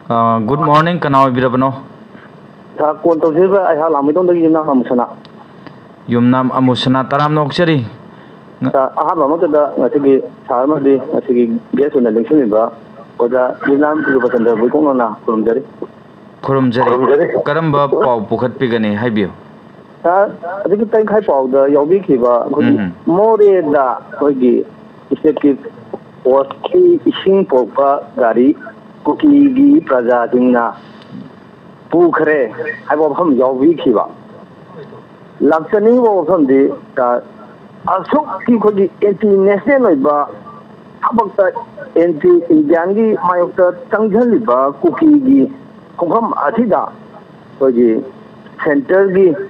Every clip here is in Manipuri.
Good morning, Kanao Birabano. Kontoziba, I have Lamidon the Yuna Yumnam Amusana Taram Noxeri. I have a mother that Sarmadi, guess on the election or the Yunam Lubatan, we go on from there. Kurumjeri, Karamba, Pau Pukat Pigani, Hibio. I think I type of the Yobikiba, more than the effective was Ishing Popa Gari, Cookie Prajatina. Pukre, I will come your weekiba. Luxury will come the Asuk could be anti-national bar. How about the anti-Indiangi, my doctor Tangjaliba, Cookie, Kukum Atida, for the Centergi,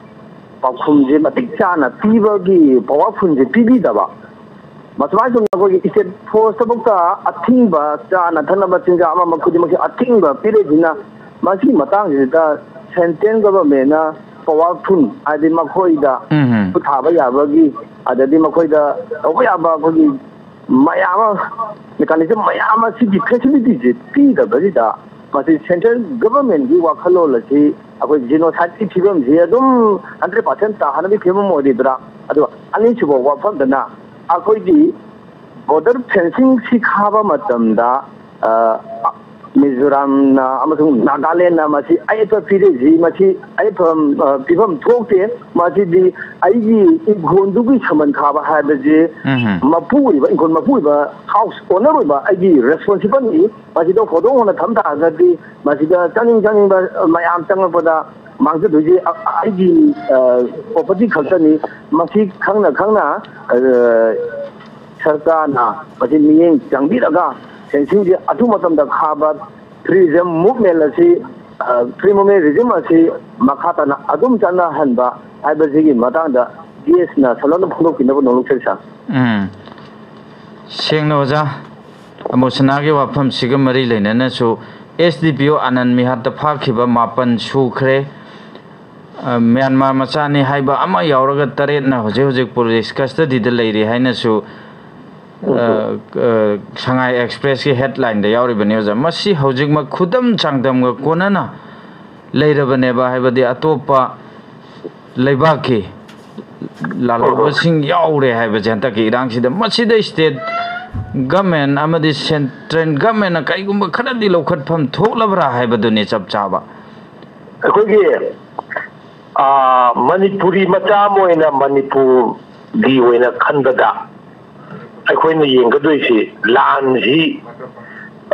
Pakumji, Matikana, Pivergi, Powerful, the Pibidaba. But why don't you say for Sabuka, a timber, Sana, Tanabatinga, Makudimaki, a timber, Piridina. Masi matang ida senten government na powerful adi makoida puthaba yabagi adadi makoida oyaba kogi mayama mechanism mayama si facility je pi da bajida masi central government gi wakhalo la si akoi genocide ki thibam je adum 100% ta hanabi phemam odi bra adu ani chubo wafam dana akoi di border fencing si khaba matam da Mizoram na amasung Nagaland na masi ay ito PDG masi ay from people talk to masi di ay igundugi saman kaba hadaje mapui ba inkon mapui ba house owner ba ay responsible ni masi do photo na thamda agadi masi da chaning ba mayam tang ba da mangse doji ay property khalta ni masi khangna sarkar na masi miyeng jangbi daga Sensing Atumatam the Harvard tourism movement, free movement regime, Makatana, Adum Jana Hanba, I was in Matanda, DS na Salon of Huluk in the location. Sing Noza Amosanagi from Sigamari Lane, so SDPO Anan Mihat the Parkiba Mapan Shukre Myanmar Masani Haiba Ama Yauraga Taretna, Jose Police custody the lady Hainasu. Shanghai Express की headline द यावरी बनियों जा मसी हाउजिंग में खुदम चांगदम का कोना ना लेर बने बाहे बदे अतोपा लेबा के लालबसिंग यावरे है बजंता की इरांग सिद मसी द स्टेट गवर्नमेंट अमदी सेंट्रल गवर्नमेंट ना कई गुम्बा खड़ा दी लोखट फम थोक लबरा है बदुने चब चाबा कोई मणिपुरी मचा मोइना मणिपुर दी होइना खंडदा अखोइना येंगदोइसि लानसि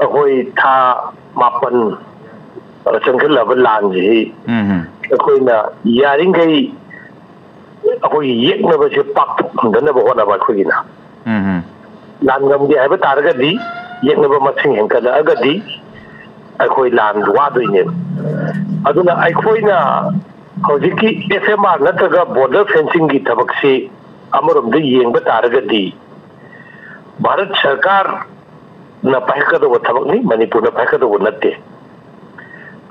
अखोइ था मापन चंखलबा लानसि अखोइना यारिंगै अखोइ येकनबसे पाक्थनदनबा होनबा अखोइना लानगमदि हाइबा तारगदि येकनबा मसिंग हेंकदअगदि अखोइ लान वादोइने अदुना अखोइना हौजिकि एफएमआर नत्रगा बॉर्डर फेंसिंग की थबकसि अमरमदि येंगबा तारगदि भारत सरकार न पाइखदब थबकनी मणिपुर न पाइखदब नत्ते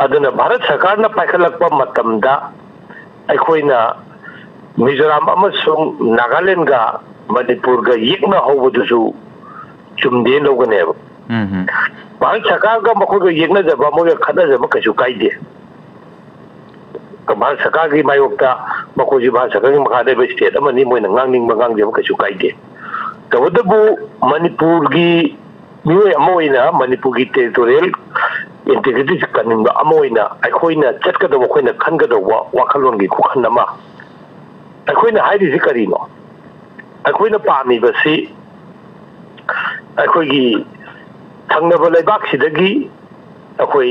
अदुना भारत सरकार न पाइखलकपा मतमदा अखोइना मिजोराम अमसुंग नागालैंड गा मणिपुर गा येकना हौबदुसु चुमदे लोगनेब भारत सरकार गा मखो गा येकना जबा मोगा खदा जबा कछु काइदे भारत सरकार की मायोक्ता मखोजी भारत सरकार की मखादे स्टेट अमनी मोइना ngang जबा कछु काइदे तबदबु मणिपुर की मियोय अमोइना मणिपुर की टेरिटोरियल इंटीग्रिटी कनिंबा अमोइना अखोइना चटकदब अखोइना खनगदब वाखलोन की खुखनमा अखोइना हाइदिसि करिनो अखोइना पामिबसि अखोइगी थंगनब लेबाकसिदगी अखोइ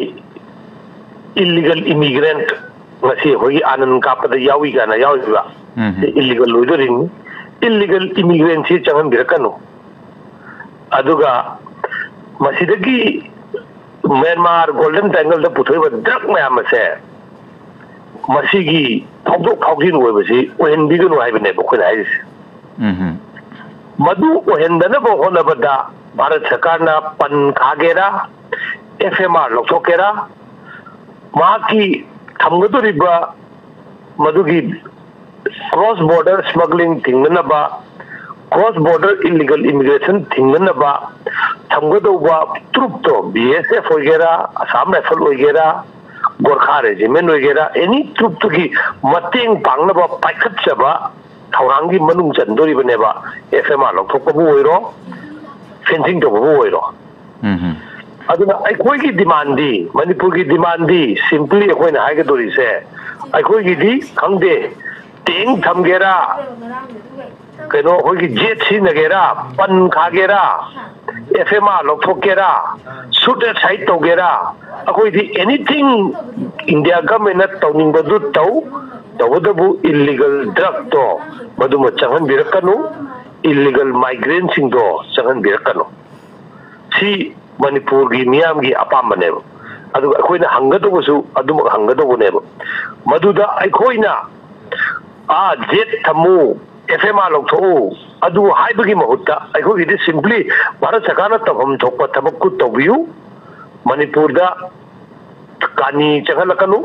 illegal immigrant ngasi hoyi anan kapada yawi gana yawiba illegal loitering illegal immigrant si changan birakanu aduga masidagi Myanmar golden triangle da puthoiba drug mayam ase masigi thokdok thokjin oibasi ohen biganu haibane bokoi haisi madu ohendana bo honabada bharat sarkar na pan khagera FMR loksokera maki थमगदोरिबा मधुगी क्रॉस बॉर्डर स्मगलिंग थिंगनबा क्रॉस बॉर्डर इलीगल इमिग्रेशन थिंगनबा ꯊꯝꯒꯗꯧꯕ ꯇ꯭ꯔꯨꯞꯇꯣ BSF ꯑꯣꯏꯒꯦꯔꯥ ꯑꯁꯥꯝ ꯔꯥꯏꯐꯜ ꯑꯣꯏꯒꯦꯔꯥ ꯒꯣꯔꯈꯥ ꯔꯦꯖꯤꯃꯦꯟ ꯑꯣꯏꯒꯦꯔꯥ ꯑꯦꯅꯤ ꯇ꯭ꯔꯨꯞꯇꯨꯒꯤ ꯃꯇꯦꯡ ꯄꯥꯡꯅꯕ ꯄꯥꯏꯈꯠꯆꯕ ꯊꯧꯔꯥꯡꯒꯤ ꯃꯅꯨꯡ ꯆꯟꯗꯣꯔꯤꯕꯅꯦꯕ FMR ꯂꯧꯊꯣꯛꯄꯕꯨ ꯑꯣꯏꯔꯣ ꯐꯦꯟꯁꯤꯡ ꯇꯧꯕꯕꯨ ꯑꯣꯏꯔꯣ aduna aikoi gi demandi manipur gi demandi simply akoi na haige dori se aikoi gi di khangde teng thamgera keno hoi gi jet si nagera pan khagera FMR lokthokera shoot at site togera akoi di anything India government na tawning badu taw tawdabu illegal drug to maduma changan birakanu illegal migrant sing do changan birakanu si Manipur gi miyam gi apambane adu akoina hangadabusu adum hangadabuneba maduda akoina jet thamu FMR loktho adu haibagi mahutta akoi gi simply bharat sarkar tabam thokpa thabakku tobiu Manipur da kani changalakanu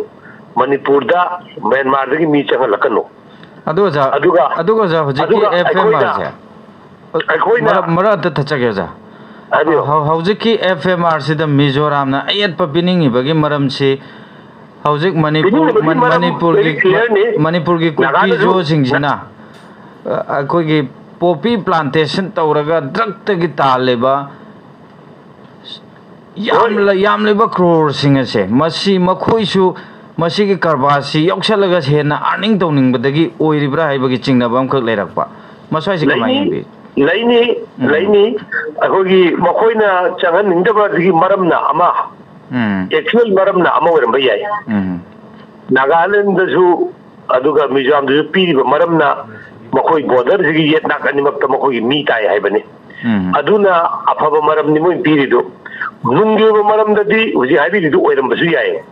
Manipur da Myanmar da gi mi changalakanu aduga ja hojiki FMR se akoina mara ta thachage ja Haujiki FMR sida Mizoram na ayat pa piningi maram si haujik Manipur ki kuki jo singsina akoi ki poppy plantation tauraga drug tagi taleba yam leba crore singa se masi makhoi su masi ki karbasi yoksalaga se na earning tawning badagi oiribra haibagi chingnabam khak leirakpa maswai si kamai bi laini akogi makoina changan ningdaba digi maramna ama actual maramna ama weramba yai Nagaland dasu aduga Mizoram dasu piriba maramna makoi border digi yet nakani makta makoi mi tai haibani aduna afaba maram ni moi pirido nungge maram dadi uji haibi du oiramba su yai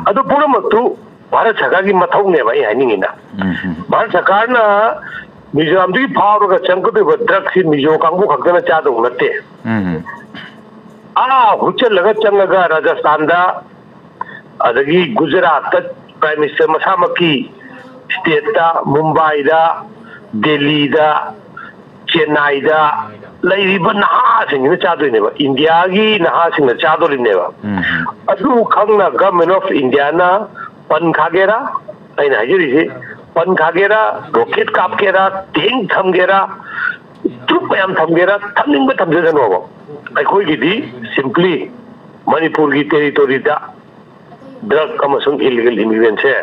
adu pura maktu Bharat Sarkar gi mathau ne bai hainingina Bharat Sarkar na Mizoram di power ka changkudu ba drug si Mizo kangbu khakdana chadu natte huchal laga changaga Rajasthan da adagi Gujarat ta Prime Minister masamaki state da Mumbai da Delhi da Chennai da lairiba naha singina chadu ne ba India gi naha singna chadu ne ba adu khangna government of India na pan khagera aina hajiri se pan khagera rocket kapkera teng thamgera trup mayam thamgera thamning ba thamjano ba aikoi gi di simply Manipur gi territory da drug amasung illegal immigrant se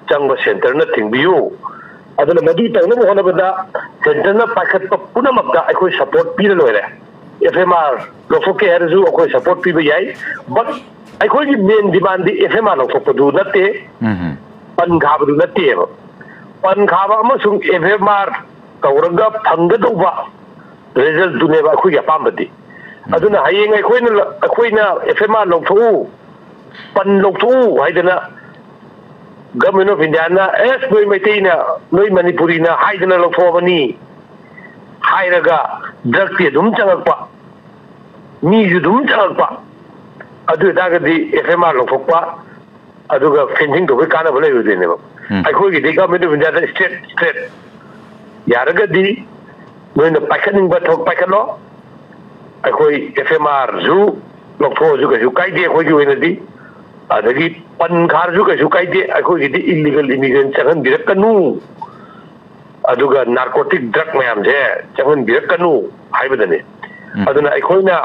changba center na thingbiu aduna madu tawna hona bada center na pakhat pa punamakta aikoi support pira loire FMR lofoke herzu aikoi support piba yai but aikoi gi main demand di FMR lofopadu natte pan khabadu natte ba pan khaba amasung FMR tawraga phanggadauba result duneba khoi apambadi aduna hayeng akoina FMR lokthu pan lokthu haidana government of India na noi maitina noi Manipuri na haidana lokthovani hairaga drug ti dum changakpa mi ju dum changakpa adu dagadi FMR lokthokpa aduga fencing do kana bole yudene aikoi gi government of India straight yaragadi noina pakaning ba thok pakalo aikoi FMR zu loktho ju ka ju kaide aikoi gi wenadi adagi pan khar ju ka ju kaide aikoi gi illegal immigrant changan birakanu aduga narcotic drug mayam je changan birakanu haibadane aduna aikoina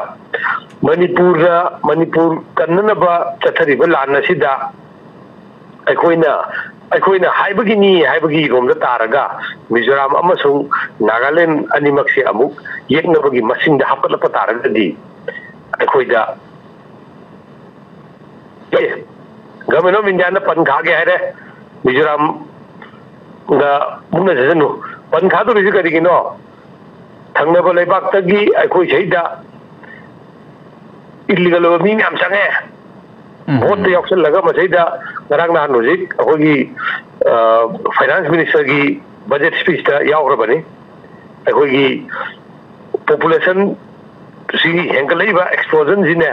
Manipur kannana ba chathari ba lana sida aikoina haibagi romda taraga Mizoram amasung Nagaland animak se amuk yeknabagi masingda hapalapa taraga di aikoida government of India na pan khage haire Mizoram ga muna janu pan khadu ri gari gino thangnaba leibak tagi aikoi seida illegal mi am change vote auction laga masaida ngarang na hojik akogi finance minister gi budget speech ta yaurabani akogi population si hengalaiba explosion sine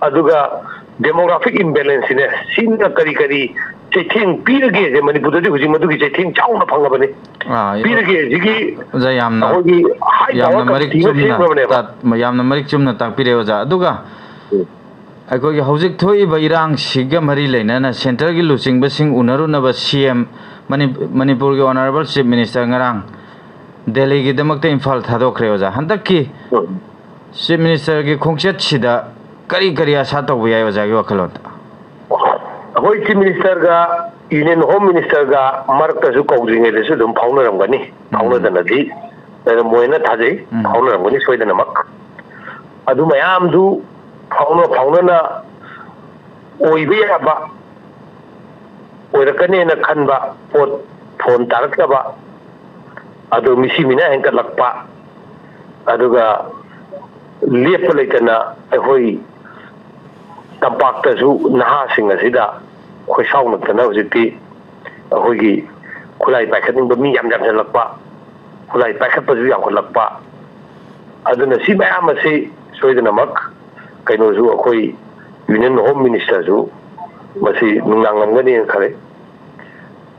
aduga demographic imbalance sine sinna kari ꯆꯩꯊꯦꯡ ꯄꯤꯔꯒꯦꯁꯦ ꯃꯅꯤꯄꯨꯔꯗꯗꯤ ꯍꯧꯖꯤꯛ ꯃꯗꯨꯒꯤ ꯆꯩꯊꯦꯡ ꯆꯥꯎꯅ ꯐꯪꯉꯕꯅꯤ ꯄꯤꯔꯒꯦ ꯍꯧꯖꯤꯛꯀꯤ ꯑꯩꯈꯣꯏꯒꯤ ꯌꯥꯝꯅ ꯃꯔꯤꯛ ꯆꯨꯝꯅ ꯇꯥꯛꯄꯤꯔꯦ ꯑꯣꯖꯥ ꯑꯗꯨꯒ ꯑꯩꯈꯣꯏꯒꯤ ꯍꯧꯖꯤꯛ ꯊꯣꯛꯏꯕ ꯏꯔꯥꯡꯁꯤꯒ ꯃꯔꯤ ꯂꯩꯅꯅ ꯁꯦꯟꯇꯔꯒꯤ ꯂꯨꯆꯤꯡꯕꯁꯤꯡ ꯎꯅꯔꯨꯅꯕ CM ꯃꯅꯤꯄꯨꯔꯒꯤ ꯑꯣꯅꯔꯦꯕꯜ ꯆꯤꯐ ꯃꯤꯅꯤꯁꯇꯔ ꯉꯔꯥꯡ ꯗꯦꯜꯂꯤꯒꯤꯗꯃꯛꯇ ꯏꯝꯐꯥꯜ ꯊꯥꯗꯣꯛꯈ꯭ꯔꯦ ꯑꯣꯖꯥ ꯍꯟꯗꯛꯀꯤ ꯆꯤꯐ ꯃꯤꯅꯤꯁꯇꯔꯒꯤ ꯈꯣꯡꯆꯠꯁꯤꯗ ꯀꯔꯤ ꯑꯁꯥ ꯇꯧꯕ ꯌꯥꯏ ꯑꯣꯖꯥꯒꯤ ꯋꯥꯈꯜꯂꯣꯟꯗ ꯑꯩꯈꯣꯏ ꯆꯤꯐ ꯃꯤꯅꯤꯁꯇꯔꯒ ꯌꯨꯅꯤꯌꯟ ꯍꯣꯝ ꯃꯤꯅꯤꯁꯇꯔꯒ ꯃꯔꯛꯇꯁꯨ ꯀꯧꯗ꯭ꯔꯤꯉꯩꯗꯁꯨ ꯑꯗꯨꯝ ꯐꯥꯎꯅꯔꯝꯒꯅꯤ ꯐꯥꯎꯅꯗꯅꯗꯤ ꯂꯩꯔꯝꯃꯣꯏꯅ ꯊꯥꯖꯩ ꯐꯥꯎꯅꯔꯝꯒꯅꯤ ꯁꯣꯏꯗꯅꯃꯛ ꯑꯗꯨ ꯃꯌꯥꯝꯗꯨ ꯐꯥꯎꯅꯅ ꯑꯣꯏꯕ ꯌꯥꯕ ꯑꯣꯏꯔꯛꯀꯅꯦꯅ ꯈꯟꯕ ꯄꯣꯠ ꯐꯣꯟ ꯇꯥꯔꯛꯇꯕ ꯑꯗꯨ ꯃꯤꯁꯤ ꯃꯤꯅ ꯍꯦꯟꯒꯠꯂꯛꯄ ꯑꯗꯨꯒ ꯂꯦꯞꯄ ꯂꯩꯇꯅ ꯑꯩꯈꯣꯏ ꯇꯝꯄꯥꯛꯇꯁꯨ ꯅꯍꯥꯁꯤꯡ ꯑꯁꯤꯗ ꯈꯣꯏꯁꯥꯎꯅꯗꯅ ꯍꯧꯖꯤꯛꯇꯤ ꯑꯩꯈꯣꯏꯒꯤ ꯈꯨꯠꯂꯥꯏ ꯄꯥꯏꯈꯠꯅꯤꯡꯕ ꯃꯤ ꯌꯥꯝꯁꯤꯜꯂꯛꯄ ꯈꯨꯠꯂꯥꯏ ꯄꯥꯏꯈꯠꯄꯁꯨ ꯌꯥꯝꯈꯠꯂꯛꯄ ꯑꯗꯨꯅ ꯁꯤ ꯃꯌꯥꯝ ꯑꯁꯤ ꯁꯣꯏꯗꯅꯃꯛ ꯀꯩꯅꯣꯁꯨ ꯑꯩꯈꯣই ꯌꯨꯅꯤꯌꯟ ꯍꯣꯝ ꯃꯤꯅꯤꯁꯇꯔꯁꯨ ꯃꯁꯤ ꯅꯨꯡꯅꯥꯡꯂꯝꯒꯅꯤꯅ ꯈꯜꯂꯤ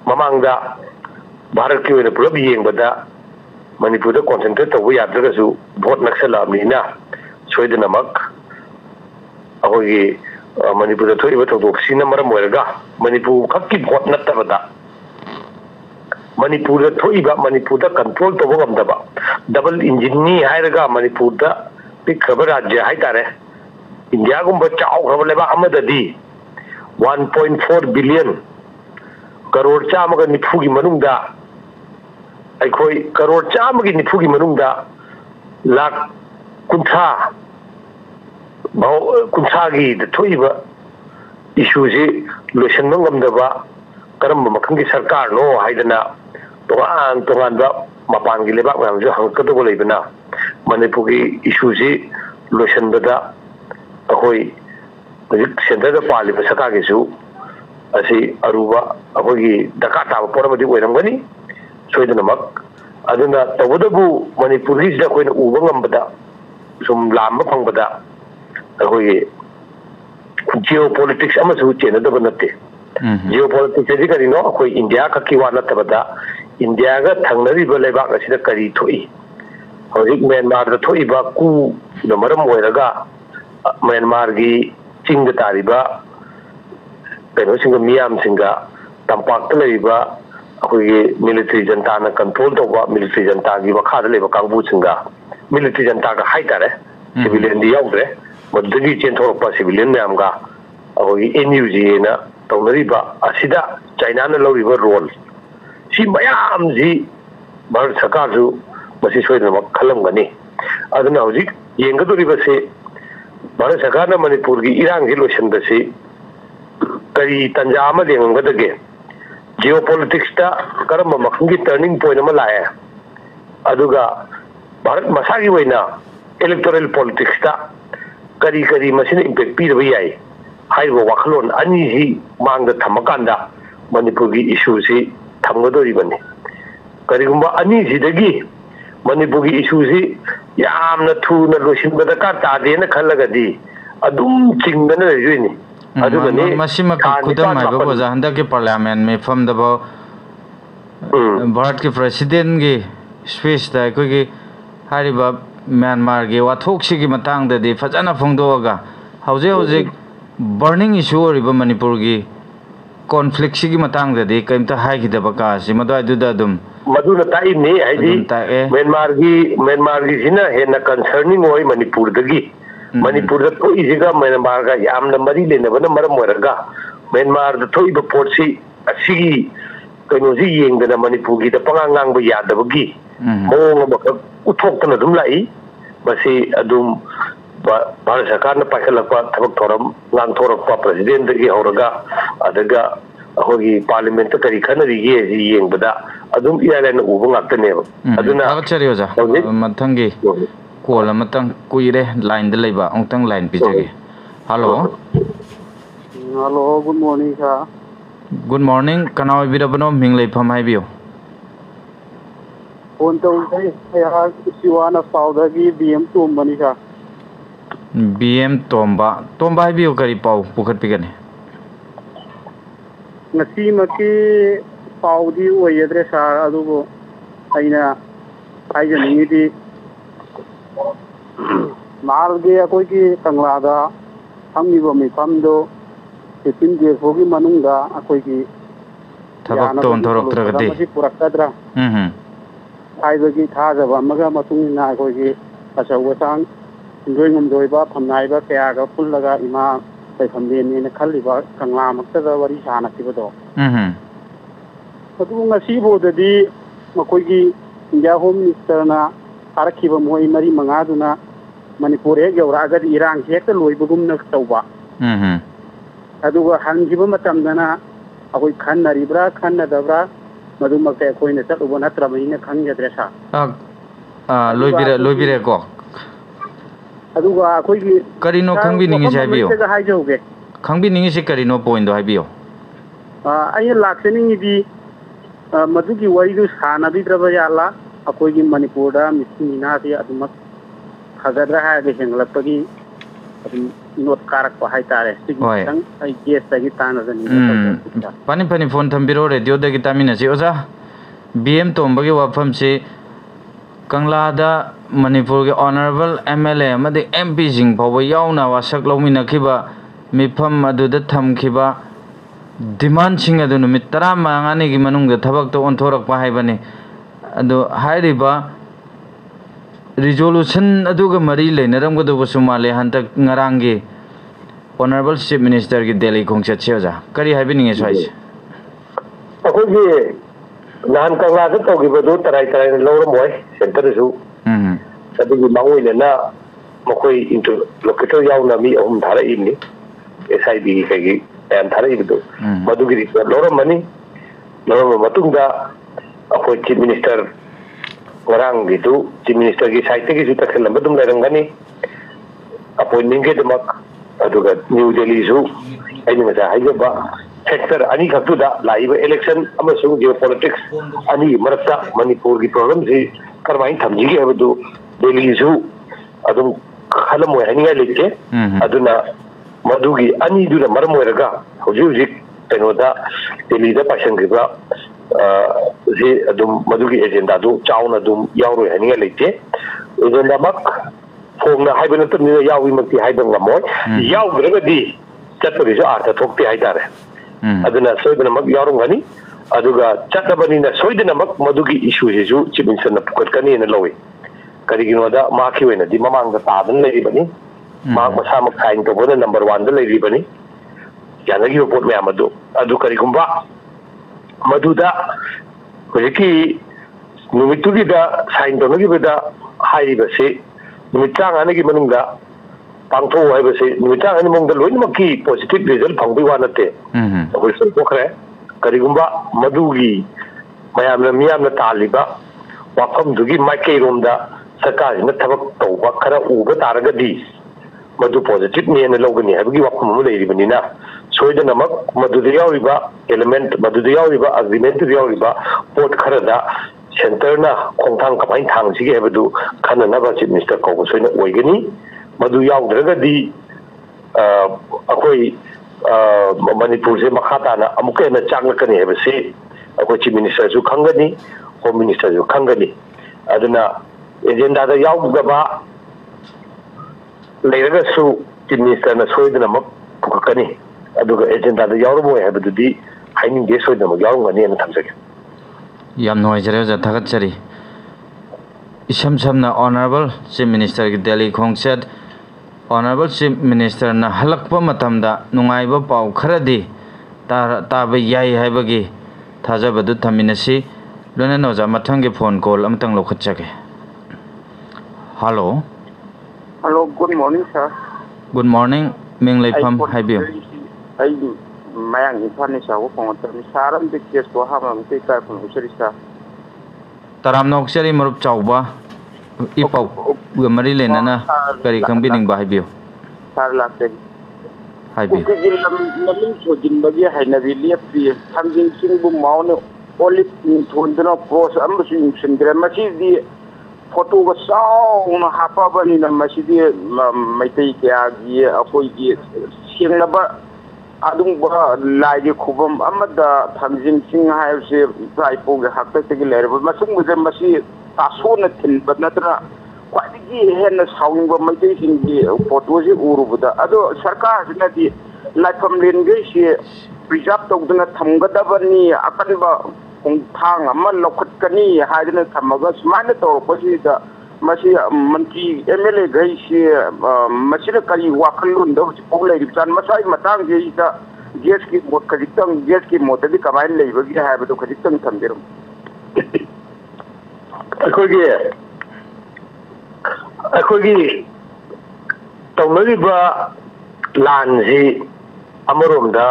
ꯃꯃꯥꯡꯗ ꯚꯥꯔꯠꯀꯤ ꯑꯣꯏꯅ ꯄꯨꯂꯞ ꯌꯦꯡꯕꯗ ꯃꯅꯤꯄꯨꯔꯗ ꯀꯣꯟꯁꯦꯟꯇ꯭ꯔꯦꯠ ꯇꯧꯕ ꯌꯥꯗ꯭ꯔꯒꯁꯨ ꯚꯣꯠ ꯅꯛꯁꯜꯂꯛꯑꯕꯅꯤꯅ ꯁꯣꯏꯗꯅꯃꯛ ꯑꯩꯈꯣꯏꯒꯤ ꯃꯅꯤꯄꯨꯔꯗ ꯊꯣꯛꯏꯕ ꯊꯧꯗꯣꯛꯁꯤꯅ ꯃꯔꯝ ꯑꯣꯏꯔꯒ ꯃꯅꯤꯄꯨꯔ ꯈꯛꯀꯤ ꯚꯣꯠ ꯅꯠꯇꯕꯗ ꯃꯅꯤꯄꯨꯔꯗ ꯊꯣꯛꯏꯕ ꯃꯅꯤꯄꯨꯔꯗ ꯀꯟꯇ꯭ꯔꯣꯜ ꯇꯧꯕ ꯉꯝꯗꯕ ꯗꯕꯜ ꯏꯟꯖꯤꯟꯅꯤ ꯍꯥꯏꯔꯒ ꯃꯅꯤꯄꯨꯔꯗ ꯄꯤꯛꯈ꯭ꯔꯕ ꯔꯥꯖ꯭ꯌ ꯍꯥꯏꯇꯥꯔꯦ ꯏꯟꯗꯤꯌꯥꯒꯨꯝꯕ ꯆꯥꯎꯈ꯭ꯔꯕ ꯂꯩꯕꯥꯛ ꯑꯃꯗꯗꯤ 1.4 ꯕꯤꯂꯤꯌꯟ ꯀꯔꯣꯔ 190ꯒꯤ ꯃꯅꯨꯡꯗ ꯑꯩꯈꯣꯏ ꯀꯔꯣꯔ 190ꯒꯤ ꯃꯅꯨꯡꯗ ꯂꯥꯛ 50ꯒꯤꯗ ꯊꯣꯛꯏꯕ ꯏꯁꯨꯁꯤ ꯂꯣꯏꯁꯤꯟꯕ ꯉꯝꯗꯕ ꯀꯔꯝꯕ ꯃꯈꯜꯒꯤ ꯁꯔꯀꯥꯔꯅꯣ ꯍꯥꯏꯗꯅ ꯇꯣꯉꯥꯟꯕ ꯃꯄꯥꯟꯒꯤ ꯂꯩꯕꯥꯛ ꯃꯌꯥꯝꯁꯨ ꯍꯪꯉꯛꯀꯗꯧꯕ ꯂꯩꯕꯅ ꯃꯅꯤꯄꯨꯔꯒꯤ ꯏꯁꯨꯁꯤ ꯂꯣꯏꯁꯤꯟꯕꯗ ꯑꯩꯈꯣꯏ ꯍꯧꯖꯤꯛ ꯁꯦꯟꯇꯔꯗ ꯄꯥꯜꯂꯤꯕ ꯁꯔꯀꯥꯔꯒꯤꯁꯨ ꯑꯁꯤ ꯑꯔꯨꯕ ꯑꯩꯈꯣꯏꯒꯤ ꯗꯔꯀꯥꯔ ꯇꯥꯕ ꯄꯣꯠ ꯑꯃꯗꯤ ꯑꯣꯏꯔꯝꯒꯅꯤ ꯁꯣꯏꯗꯅꯃꯛ ꯑꯗꯨꯅ ꯇꯧꯕꯇꯕꯨ ꯃꯅꯤꯄꯨꯔꯒꯤꯁꯤꯗ ꯑꯩꯈꯣꯏꯅ ꯎꯕ ꯉꯝꯕꯗ ꯁꯨꯝ ꯂꯥꯝꯕ ꯐꯪꯕꯗ ꯑꯩꯈꯣꯏꯒꯤ ꯖꯤꯑꯣ ꯄꯣꯂꯤꯇꯤꯛꯁ ꯑꯃꯁꯨ ꯆꯦꯟꯅꯗꯕ ꯅꯠꯇꯦ ꯖꯤꯑꯣ ꯄꯣꯂꯤꯇꯤꯛꯁ ꯑꯁꯤ ꯀꯔꯤꯅꯣ ꯑꯩꯈꯣꯏ ꯏꯟꯗꯤꯌꯥ ꯈꯛꯀꯤ ꯋꯥ ꯅꯠꯇꯕꯗ ꯏꯟꯗꯤꯌꯥꯒ ꯊꯪꯅꯔꯤꯕ ꯂꯩꯕꯥꯛ ꯑꯁꯤꯗ ꯀꯔꯤ ꯊꯣꯛꯏ ꯍꯧꯖꯤꯛ ꯃ꯭ꯌꯥꯟꯃꯥꯔꯗ ꯊꯣꯛꯏꯕ ꯀꯨꯅ ꯃꯔꯝ ꯑꯣꯏꯔꯒ ꯃ꯭ꯌꯥꯟꯃꯥꯔꯒꯤ ꯆꯤꯡꯗ ꯇꯥꯔꯤꯕ ꯀꯩꯅꯣꯁꯤꯡꯒ ꯃꯤꯌꯥꯝꯁꯤꯡꯒ ꯇꯝꯄꯥꯛꯇ ꯂꯩꯔꯤꯕ ꯑꯩꯈꯣꯏꯒꯤ ꯃꯤꯂꯤꯇꯔꯤ ꯖꯟꯇꯥꯅ ꯀꯟꯇ꯭ꯔꯣꯜ ꯇꯧꯕ ꯃꯤꯂꯤꯇꯔꯤ ꯖꯟꯇꯥꯒꯤ ꯃꯈꯥꯗ ꯂꯩꯕ ꯀꯥꯡꯕꯨꯁꯤꯡꯒ ꯃꯤꯂꯤꯇꯔꯤ ꯖꯟꯇꯥꯒ ꯍꯥꯏꯇꯥꯔꯦ ꯁꯤꯚꯤꯂꯤꯌꯟꯗꯤ ꯌꯥꯎꯗ꯭ꯔꯦ ꯃꯗꯨꯗꯒꯤ ꯆꯦꯟꯊꯣꯔꯛꯄ ꯁꯤꯚꯤꯂꯤꯌꯟ ꯃꯌꯥꯝꯒ ꯑꯩꯈꯣꯏꯒꯤ NUGꯅ ꯇꯧꯅꯔꯤꯕ ꯑꯁꯤꯗ ꯆꯥꯏꯅꯥꯅ ꯂꯧꯔꯤꯕ ꯔꯣꯜ ꯁꯤ ꯃꯌꯥꯝꯁꯤ ꯚꯥꯔꯠ ꯁꯔꯀꯥꯔꯁꯨ ꯃꯁꯤ ꯁꯣꯏꯗꯅꯃꯛ ꯈꯜꯂꯝꯒꯅꯤ ꯑꯗꯨꯅ ꯍꯧꯖꯤꯛ ꯌꯦꯡꯒꯗꯧꯔꯤꯕꯁꯤ ꯚꯥꯔꯠ ꯁꯔꯀꯥꯔꯅ ꯃꯅꯤꯄꯨꯔꯒꯤ ꯏꯔꯥꯡꯁꯤ ꯂꯣꯏꯁꯤꯟꯕꯁꯤ ꯀꯔꯤ ꯇꯟꯖꯥ ꯑꯃ ꯌꯦꯡꯉꯝꯒꯗꯒꯦ ꯖꯤꯑꯣ ꯄꯣꯂꯤꯇꯤꯛꯁꯇ ꯀꯔꯝꯕ ꯃꯈꯜꯒꯤ ꯇꯔꯅꯤꯡ ꯄꯣꯏꯟ ꯑꯃ ꯂꯥꯛꯑꯦ ꯑꯗꯨꯒ ꯚꯥꯔꯠ ꯃꯁꯥꯒꯤ ꯑꯣꯏꯅ ꯏꯂꯦꯛꯇꯣꯔꯦꯜ ꯄꯣꯂꯤꯇꯤꯛꯁꯇ ꯀꯔꯤ ꯃꯁꯤꯅ ꯏꯝꯄꯦꯛ ꯄꯤꯔꯕ ꯌꯥꯏ ꯍꯥꯏꯔꯤꯕ ꯋꯥꯈꯜꯂꯣꯟ ꯑꯅꯤꯁꯤ ꯃꯥꯡꯗ ꯊꯝꯃꯀꯥꯟꯗ ꯃꯅꯤꯄꯨꯔꯒꯤ ꯏꯁꯨꯁꯤ ꯊꯝꯒꯗꯧꯔꯤꯕꯅꯤ ꯀꯔꯤꯒꯨꯝꯕ ꯑꯅꯤꯁꯤꯗꯒꯤ ꯃꯅꯤꯄꯨꯔꯒꯤ ꯏꯁꯨꯁꯤ ꯌꯥꯝꯅ ꯊꯨꯅ ꯂꯣꯏꯁꯤꯟꯕ ꯗꯔꯀꯥꯔ ꯇꯥꯗꯦꯅ ꯈꯜꯂꯒꯗꯤ ꯑꯗꯨꯝ ꯆꯤꯡꯗꯅ ꯂꯩꯗꯣꯏꯅꯤ ꯑꯗꯨꯅꯅꯤ ꯃꯁꯤꯃꯛꯀꯤ ꯈꯨꯗꯝ ꯍꯥꯏꯕ ꯑꯣꯖꯥ ꯍꯟꯗꯛꯀꯤ ꯄꯥꯔꯂꯤꯌꯥꯃꯦꯟ ꯃꯤꯐꯝꯗꯐꯥꯎ ꯚꯥꯔꯠꯀꯤ ꯄ꯭ꯔꯦꯁꯤꯗꯦꯟꯒꯤ ꯁ꯭ꯄꯤꯆꯇ ꯑꯩꯈꯣꯏꯒꯤ ꯍꯥꯏꯔꯤꯕ ꯃ꯭ꯌꯥꯟꯃꯥꯔꯒꯤ ꯋꯥꯊꯣꯛꯁꯤꯒꯤ ꯃꯇꯥꯡꯗꯗꯤ ꯐꯖꯅ ꯐꯣꯡꯗꯣꯛꯑꯒ ꯍꯧꯖꯤꯛ ꯕꯔꯅꯤꯡ ꯏꯁꯨ ꯑꯣꯏꯔꯤꯕ ꯃꯅꯤꯄꯨꯔꯒꯤ ꯀꯣꯟꯐ꯭ꯂꯤꯛꯁꯤꯒꯤ ꯃꯇꯥꯡꯗꯗꯤ ꯀꯔꯤꯝꯇ ꯍꯥꯏꯈꯤꯗꯕ ꯀꯥꯁꯤ ꯃꯗꯨꯋꯥꯏꯗꯨꯗ ꯑꯗꯨꯝ ꯃꯗꯨꯅ ꯇꯥꯛꯏꯅꯤ ꯍꯥꯏꯗꯤ ꯃ꯭ꯌꯥꯟꯃꯥꯔꯒꯤꯁꯤꯅ ꯍꯦꯟꯅ ꯀꯟꯁꯔꯅꯤꯡ ꯑꯣꯏ ꯃꯅꯤꯄꯨꯔꯗꯒꯤ ꯃꯅꯤꯄꯨꯔꯗ ꯊꯣꯛꯏꯁꯤꯒ ꯃ꯭ꯌꯥꯟꯃꯥꯔꯒ ꯌꯥꯝꯅ ꯃꯔꯤ ꯂꯩꯅꯕꯅ ꯃꯔꯝ ꯑꯣꯏꯔꯒ ꯃ꯭ꯌꯥꯟꯃꯥꯔꯗ ꯊꯣꯛꯏꯕ ꯄꯣꯠꯁꯤ ꯑꯁꯤꯒꯤ ꯀꯩꯅꯣꯁꯤ ꯌꯦꯡꯗꯅ ꯃꯅꯤꯄꯨꯔꯒꯤꯗ ꯄꯉꯥꯡ ꯉꯥꯡꯕ ꯌꯥꯗꯕꯒꯤ ꯃꯑꯣꯡ ꯑꯃꯈꯛ ꯎꯠꯊꯣꯛꯇꯅ ꯑꯗꯨꯝ ꯂꯥꯛꯏ ꯃꯁꯤ ꯑꯗꯨꯝ ꯚꯥꯔꯠ ꯁꯔꯀꯥꯔꯅ ꯄꯥꯏꯈꯠꯂꯛꯄ ꯊꯕꯛ ꯊꯧꯔꯝ ꯉꯥꯡꯊꯣꯔꯛꯄ ꯄ꯭ꯔꯦꯁꯤꯗꯦꯟꯗꯒꯤ ꯍꯧꯔꯒ ꯑꯗꯨꯒ ꯑꯩꯈꯣꯏꯒꯤ ꯄꯥꯔꯂꯤꯌꯥꯃꯦꯟꯇ ꯀꯔꯤ ꯈꯟꯅꯔꯤꯒꯦ ꯁꯤ ꯌꯦꯡꯕꯗ ꯑꯗꯨꯝ ꯏꯔꯥꯏ ꯂꯥꯏꯅ ꯎꯕ ꯉꯥꯛꯇꯅꯦꯕ ꯑꯗꯨꯅ ꯊꯥꯒꯠꯆꯔꯤ ꯑꯣꯖꯥ ꯃꯊꯪꯒꯤ ꯀꯣꯜ ꯑꯃꯇꯪ ꯀꯨꯏꯔꯦ ꯂꯥꯏꯟꯗ ꯂꯩꯕ ꯑꯃꯨꯛꯇꯪ ꯂꯥꯏꯟ ꯄꯤꯖꯒꯦ hello good morning sir good morning ꯀꯅꯥ ꯑꯣꯏꯕꯤꯔꯕꯅꯣ ꯃꯤꯡ ꯂꯩꯐꯝ ꯍꯥꯏꯕꯤꯌꯨ ꯐꯣꯟ ꯇꯧꯖꯩ ꯑꯩꯍꯥꯛ ꯁꯤꯋꯥꯅ ꯄꯥꯎꯗꯒꯤ BM ꯇꯣꯝꯕꯅꯤ ꯁꯥꯔ BM ꯇꯣꯝꯕ ꯍꯥꯏꯕꯤꯌꯨ ꯀꯔꯤ ꯄꯥꯎ ꯄꯨꯈꯠꯄꯤꯒꯅꯤ ngasi paudi oyedre sar adugo aina aijani di marge akoi ki kanglada amnibo mi pamdo 15 days fogi manungda akoi ki tabak ton thorok tragati masi purakadra aibagi thajaba amaga matungina akoi ki asawa sang indoi ngomdoi ba phamnai ba kya ga pullaga ima sai phamden ne khalliba kangla makta wari sana tibodo adu ngasi bodadi makoigi India Home Minister na harakhiba moi mari mangaduna Manipur ek yauragadi Irang hekta loibugumna tawba aduga hangiba matamdana akoi khannaribra khannadabra madumakta akoina chatuba natra maina khangjadresa loibire ko aduga akoigi karino khangbi ningi jaibiyo khangbi ningi se karino point do haibiyo ay lakseningi di madugi waidu sana bidraba yalla akoigi Manipur da misina ti adumak khagadra ha ge henglapagi adum not karak pa hai tare sigitang ai ges tagi tana dani pani phone thambiro radio da gitamina si oja bm tombagi wafam si kangla da Manipur ge honorable MLA amadi MP jing phawa yauna wasak lomina khiba mifam adu da thamkhiba demand sing adu numit 10 mangani gi manung da thabak to onthorak pa haibani adu hairiba resolution aduga mari lenaram go do sumale hantak ngarangi honorable chief minister gi Delhi khongchat cheja kari haibini nge sai akogi nan kangla da to gi bodu tarai lawra moi center su adugi mangoi lena makoi interlocutor yauna mi ahum dhara inni SIB gi and thara idu madugi lawra mani lawra matungda akoi chief minister orang gitu chief minister gi site gi suta khalam badum larangani appointment ge demak aduga New Delhi su aini ma haiga ba sector ani khatu da live election amasung geopolitics ani marakta Manipur gi problem si karmai thamji gi abdu Delhi su adum khalam mo hani ga leke aduna madugi ani du da maram moiraga hoji tenoda Delhi da pasang gi ba je adum madugi agenda du chauna dum yauro hani leite agenda mak phongna haibana tumni yawi makti haibang lamoy yaudrega di chatpari jo artha thokti haidare aduna soidana mak yauro ngani aduga chatabani na soidana mak madugi issue je ju chief minister na pukatkani na lowi karigino da maki wena di mamang da tadan lei bani mak masa mak sign to boda number 1 da lei bani yanagi report me amadu adu karigumba maduda hojiki numitugi da sign donagi beda haibase numitang anagi manungda pangtho haibase numitang ani mongda loinmaki positive result phangbi wanate akoi sun pokre karigumba madugi mayamna taliba wafam dugi maikei romda sarkar na thabak tawba khara uba taragadi madu positive ne na logani habgi wafam mu leiribanina soidana mak maduda yauriba element maduda yauriba agreement yauriba port kharada center na khongthang kapai thang sigi hebadu khana na ba chief minister ko soina oigani madu yaudragadi akoi Manipur se makhata na amuke na changlakani hebase akoi chief minister su khangani home minister su khangani aduna agenda da yaudaba leiraga su chief minister na soidana mak pukakani aduga agenda da yaurmo hebadudi haining de soidana mak yaurngani na thamjage yam noi jare ja thagat chari isam samna honorable chief minister gi Delhi khongchat honorable chief minister na halakpa matamda nungaiba pau kharadi ta ba yai haibagi thajabadu thaminasi lona noja mathangi phone call amtang lokhatchage hello good morning sir good morning ming lepham haibiyo ai mayang infani sa ko pangotani saram de case ko hamam te kai phun usari sa taram noksari marup chauba ipau gamari lenana kari khangbining ba haibiyo sar lakte haibiyo ko gil lamin sojin bagi hainabi liapri thamjing singbu maune olip thondna pros amsu imsindra masi di photo ga sauna hapa bani na masi di maitai kya gi akoi gi singlaba ꯑꯗꯨꯝꯕ ꯂꯥꯏꯒꯤ ꯈꯨꯕꯝ ꯑꯃꯗ ꯊꯝꯖꯤꯟꯁꯤꯡ ꯍꯥꯏꯕꯁꯤ ꯏꯄꯥ ꯏꯄꯨꯒꯤ ꯍꯥꯛꯇꯛꯇꯒꯤ ꯂꯩꯔꯕ ꯃꯁꯤꯒꯨꯝꯕꯁꯦ ꯃꯁꯤ ꯇꯥꯁꯣꯟꯅ ꯊꯤꯟꯕ ꯅꯠꯇꯅ ꯈ꯭ꯋꯥꯏꯗꯒꯤ ꯍꯦꯟꯅ ꯁꯥꯎꯅꯤꯡꯕ ꯃꯩꯇꯩꯁꯤꯡꯒꯤ ꯐꯣꯇꯣꯁꯤ ꯎꯔꯨꯕꯗ ꯑꯗꯣ ꯁꯔꯀꯥꯔꯁꯤꯅꯗꯤ ꯂꯥꯏꯐꯝ ꯂꯦꯟꯈꯩꯁꯤ ꯄ꯭ꯔꯤꯖꯥꯕ ꯇꯧꯗꯨꯅ ꯊꯝꯒꯗꯕꯅꯤ ꯑꯀꯟꯕ ꯈꯣꯡꯊꯥꯡ ꯑꯃ ꯂꯧꯈꯠꯀꯅꯤ ꯍꯥꯏꯗꯅ ꯊꯝꯃꯒ ꯁꯨꯃꯥꯏꯅ ꯇꯧꯔꯛꯄꯁꯤꯗ ꯃꯁꯤ ꯃꯟꯇ꯭ꯔꯤ MLA ꯈꯩꯁꯤ ꯃꯁꯤꯅ ꯀꯔꯤ ꯋꯥꯈꯜꯂꯣꯟꯗ ꯍꯧꯖꯤꯛꯐꯥꯎ ꯂꯩꯔꯤꯕꯖꯥꯠꯅꯣ ꯃꯁꯥꯒꯤ ꯃꯇꯥꯡꯁꯤꯗ ꯒꯦꯁꯀꯤ ꯃꯣꯠ ꯈꯖꯤꯛꯇꯪ ꯒꯦꯁꯀꯤ ꯃꯣꯠꯇꯗꯤ ꯀꯃꯥꯏꯅ ꯂꯩꯕꯒꯦ ꯍꯥꯏꯕꯗꯨ ꯈꯖꯤꯛꯇꯪ ꯊꯝꯕꯤꯔꯝꯃꯨ ꯑꯩꯈꯣꯏꯒꯤ ꯇꯧꯅꯔꯤꯕ ꯂꯥꯟꯁꯤ ꯑꯃꯔꯣꯝꯗ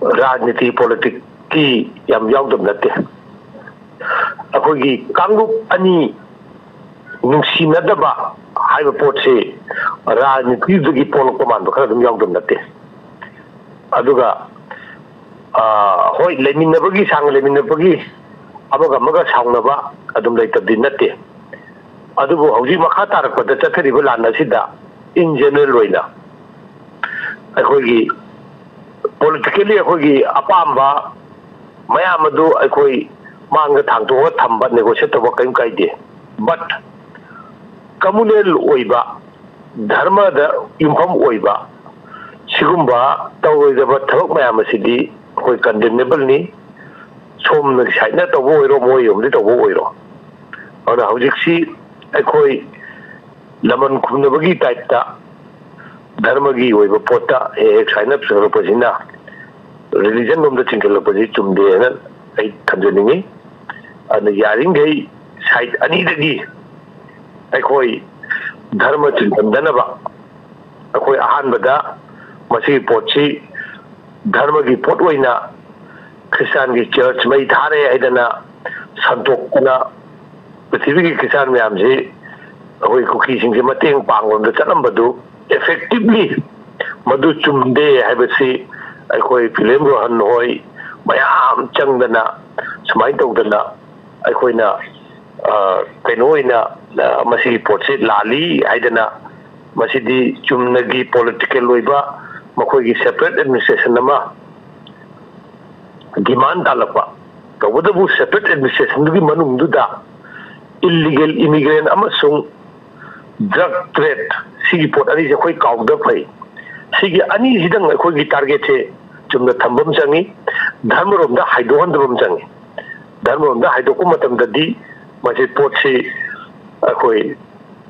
ꯔꯥꯖꯅꯤꯇꯤ ꯄꯣꯂꯤꯇꯤꯛꯀꯤ ꯌꯥꯝ ꯌꯥꯎꯗꯕ ꯅꯠꯇꯦ ꯑꯩꯈꯣꯏꯒꯤ ꯀꯥꯡꯂꯨꯞ ꯑꯅꯤ ꯅꯨꯡꯁꯤꯅꯗꯕ ꯍꯥꯏꯕ ꯄꯣꯠꯁꯤ ꯔꯥꯖꯅꯤꯇꯤꯗꯒꯤ ꯄꯣꯛꯂꯛꯄ ꯃꯥꯟꯕ ꯈꯔ ꯑꯗꯨꯝ ꯌꯥꯎꯗꯕ ꯅꯠꯇꯦ ꯑꯗꯨꯒ ꯍꯣꯏ ꯂꯩꯃꯤꯟꯅꯕꯒꯤ ꯁꯥꯡꯅ ꯂꯩꯃꯤꯟꯅꯕꯒꯤ ꯑꯃꯒ ꯑꯃꯒ ꯁꯥꯎꯅꯕ ꯑꯗꯨꯝ ꯂꯩꯇꯕꯗꯤ ꯅꯠꯇꯦ ꯑꯗꯨꯕꯨ ꯍꯧꯖꯤꯛ ꯃꯈꯥ ꯇꯥꯔꯛꯄꯗ ꯆꯠꯊꯔꯤꯕ ꯂꯥꯟ ꯑꯁꯤꯗ ꯏꯟ ꯖꯦꯅꯔꯦꯜ ꯑꯣꯏꯅ ꯑꯩꯈꯣꯏꯒꯤ ꯄꯣꯂꯤꯇꯤꯀꯦꯜꯂꯤ ꯑꯩꯈꯣꯏꯒꯤ ꯑꯄꯥꯝꯕ ꯃꯌꯥꯝ ꯑꯗꯨ ꯑꯩꯈꯣꯏ ꯃꯥꯡꯗ ꯊꯥꯡꯇꯣꯛꯑꯒ ꯊꯝꯕ ꯅꯦꯒꯣꯁꯤꯌꯦꯠ ꯇꯧꯕ ꯀꯔꯤꯝ ꯀꯥꯏꯗꯦ ꯕꯠ ꯀꯝꯃꯨꯅꯦꯜ ꯑꯣꯏꯕ ꯙꯔꯃꯗ ꯌꯨꯝꯐꯝ ꯑꯣꯏꯕ सिगुम्बा तौरोइदबा थबक मयाम असिदी अखोई कंडेमनेबलनी सोमन साइडना तौबो ओइरो मोय योमदि तौबो ओइरो अना हौजिकसी अखोई लमन खुनबगी टाइपता धर्मगी ओइबा पोता एक साइना प्सरपजिना रिलीजन लोमदा चिंकलपजि चुमदेना आई थंजनिंगी अन यारिंगै साइड अनीदगी अखोई धर्म चिंतनदनबा अखोई अहानबदा मसी पोची धर्म की पोट ओइना क्रिश्चियन की चर्च मई थारे हैदना संतोकना पृथ्वी की क्रिश्चियन म्याम से अखोई कुकी सिंग से मतेंग पांगोम द चलंबदु इफेक्टिवली मधु चुमदे हैबसी अखोई फिल्म रोहन होई मयाम चंगदना सुमाई तौदना अखोइना कैनोइना मसी पोची लाली हैदना मसीदी चुमनगी पॉलिटिकल ओइबा मखोई की सेपरेट एडमिनिस्ट्रेशन नमा डिमांड तालपा तबदबु सेपरेट एडमिनिस्ट्रेशन दुगी मनुंगदुदा इलीगल इमिग्रेंट अमसुंग ड्रग ट्रेड सिगी पोट अनी जे कोई काउंटर फै सिगी अनी हिदंग अखोई की टारगेट से चुमना थंबम चंगी धर्म रोमदा हाइदोहनदबम चंगी धर्म रोमदा हाइदोको मतमददी मसे पोट से अखोई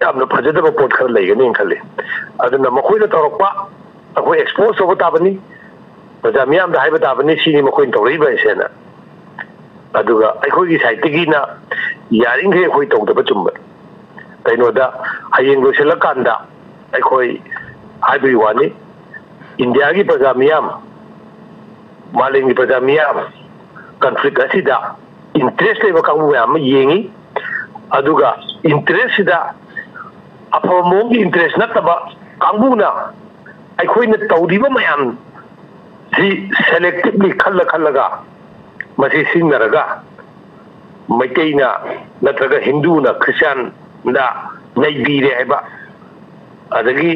यामना फजदबा पोट खर लेगनी खले अदना मखोइना तौरपा अखोई एक्सपोज होबा ताबनी प्रजा मियाम दा हाइबा ताबनी सिनी मखोइन तौरइबा इसेना अदुगा अखोई साइडगिना यारिंगे अखोई तौदबा चुम्बा कैनोदा हयेंग लोसेलकांदा अखोई हाइबी वानी इंडिया की प्रजा मियाम मालेंगी प्रजा मियाम कॉन्फ्लिक्ट असिदा इंटरेस्ट लेबा कांगु याम येंगी अदुगा इंटरेस्ट सिदा अफमोंगी इंटरेस्ट नतबा कांगुना अखोइना तौदीबा मयाम जी सेलेक्टिवली खल्लगा मसी सिंगरगा मैतेना नत्रगा हिंदूना क्रिश्चियन दा नैबीरे हैबा अदगी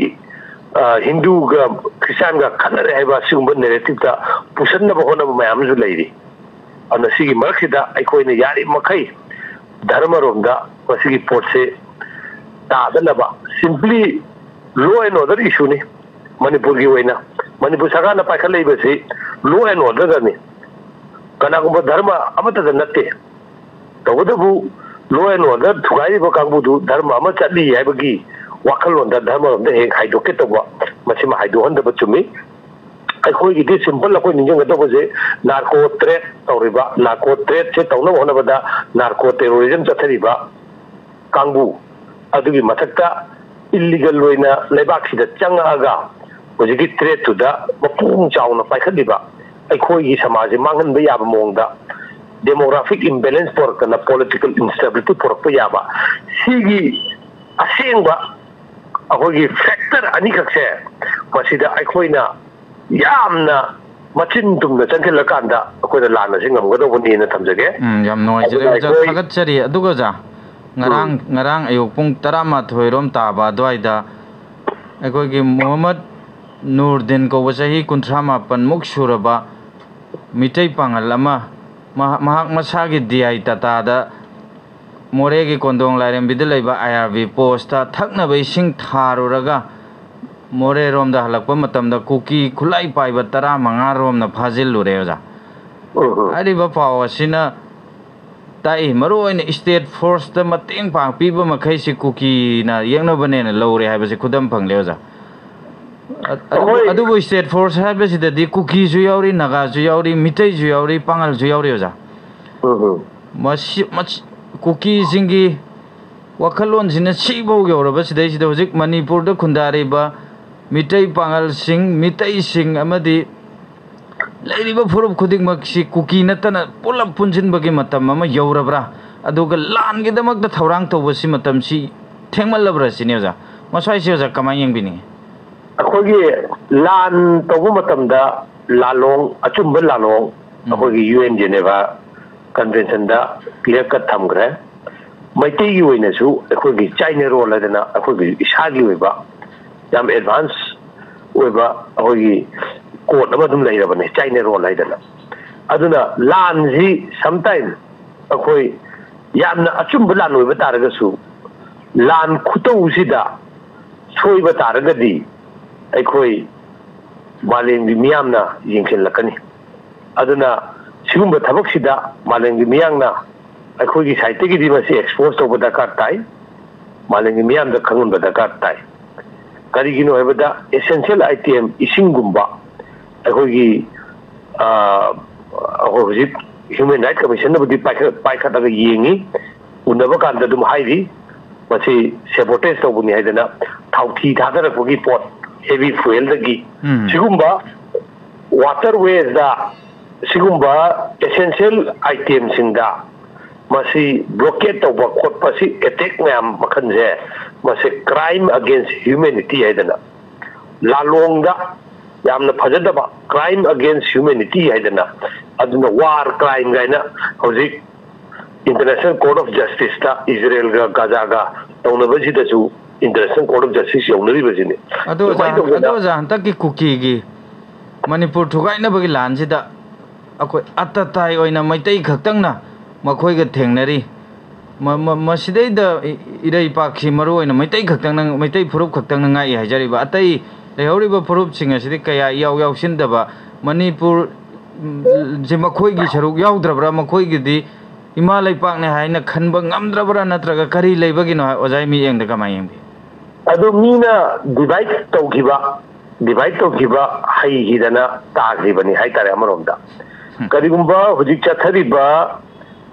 हिंदू गा क्रिश्चियन गा खनरे हैबा सिगुंबा नैरेटिव ता पुसन्नबा होनबा मयाम जु लैरी अन सिगी मरखिदा अखोइना यारि मखै धर्म रोमदा मसिगी पोट से तादनबा simply law and order issue ने मणिपुर की वैना मणिपुर सरकार पाखल लेबसे लॉ एंड ऑर्डर गनी कनागुंबा धर्म अमतद नत्ते तबदबु लॉ एंड ऑर्डर थुगाइबा कांगबुदु धर्म अम चली हैबगी वाखलोंदा धर्म रोमदा एक हाइदोके तबा मसिमा हाइदोहनदबा चुमी अखोई गी सिंपल अखोई निजंग तबजे नार्को ट्रेड तौरिबा नार्को ट्रेड से तौना होनबदा नार्को टेररिज्म चथरिबा कांगबु अदुगी मथक्ता इलीगल ओइना लेबाक्सिदा चंगागा होजिकी ट्रेड तुदा मपुंग चाउना पाइखदिबा अखोई समाज मांगनबा याबा मोंगदा डेमोग्राफिक इम्बैलेंस पोरकना पॉलिटिकल इंस्टेबिलिटी पोरकपा याबा सिगी असेंबा अखोई फैक्टर अनी खक्से मसिदा अखोइना यामना मचिन तुमना चंखेलकांदा अखोइना लाना सिंग ngamgadobani na thamjage yam noijere ja phagatchari aduga ja ngarang ayuk pung 12 rom taba dwaida akoigi Muhammad Nurdin ko chahi kunthra mapan muk suraba mitai pangal ama mahak masagi diai tata da more gi kondong lairem bidlai ba IRV posta thakna bai sing tharuraga more rom da halakpa matam da kuki khulai pai ba tara manga rom na phajil lure oja ari ba pawa sina tai maro in state force da mateng pang pi ba makhai si kuki na yengna bane na lore hai ba si khudam phang le oja adu state force hai ba si da di kuki ju yauri naga ju yauri mitai ju yauri pangal ju yauri oja mas kuki singi wakalon sina sibau yauraba sidai sida hojik manipur da khundari ba mitai pangal sing amadi lairiba furup khudik mak si kuki natana pulap punjin bagi matam ama yaurabra aduga lan gi damak da thaurang to basi matam si thengmal labra sini oja masai si oja kamai yang bini akhogi lan to bu matam da lalong achumba lalong akhogi UN Geneva convention da clear cut thamgre maitai gi oina su akhogi China role adana akhogi isagi oiba yam advance oiba akhogi court ama dum lairabane China role laidana aduna lan ji sometime akhoi yamna achumba lan oiba taraga su lan khutau sida soiba taraga di akhoi maleng bi miyamna yingkhin lakani aduna sigumba thabak sida maleng bi miyangna akhoi gi site gi di masi expose to bada kar tai maleng bi miyam da khangun bada kar tai kari gino hebada essential item isingumba akhoi gi ahojik human rights commission na budi paikha da yengi unaba kan da dum hairi masi sabotage to buni haidana thauthi thadara ko gi pot heavy fuel da gi sigumba waterways da sigumba essential items sinda masi blockade to ba khot pasi attack ngam makhan je masi crime against humanity haidana lalong da yamna phajada ba crime against humanity haidana aduna war crime gaina hojik international court of justice ta Israel ga Gaza ga tawna basi da su international court of justice yawnari basine ado ja hantaki kuki gi manipur thugai na bagi lan sida akoi atatai oina maitai khaktang na makhoi ga thengnari masidai da irei pakhi maru oina maitai khaktang na maitai furup khaktang na ngai hajari ba atai lehori ba furup singa sidi kaya yaw sin da ba manipur je makhoi gi saruk yaudra makhoi gi di Himalay pak ne haina khanba ngamdrabra natraga kari leibagi no ojai mi yeng da kamai yeng adu mina divide to giba hai hidana tagri bani hai tare amaronda karigumba hujik chathari ba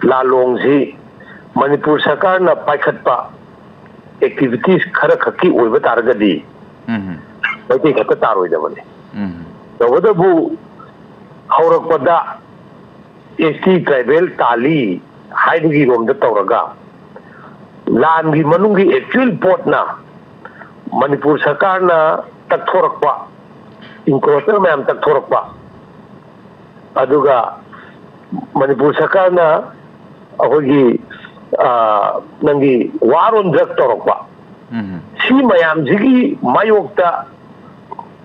lalong ji manipur sarkar na paikhatpa activities khara khaki oiba targadi bai khata taroi da bani to bu haurak pada ST tribal tali haidigi rom da tawraga lan gi manungi actual port na manipur sarkar na takthorokpa encroacher mayam takthorokpa aduga manipur sarkar na ahogi nangi waron drug torokpa si mayam jigi mayokta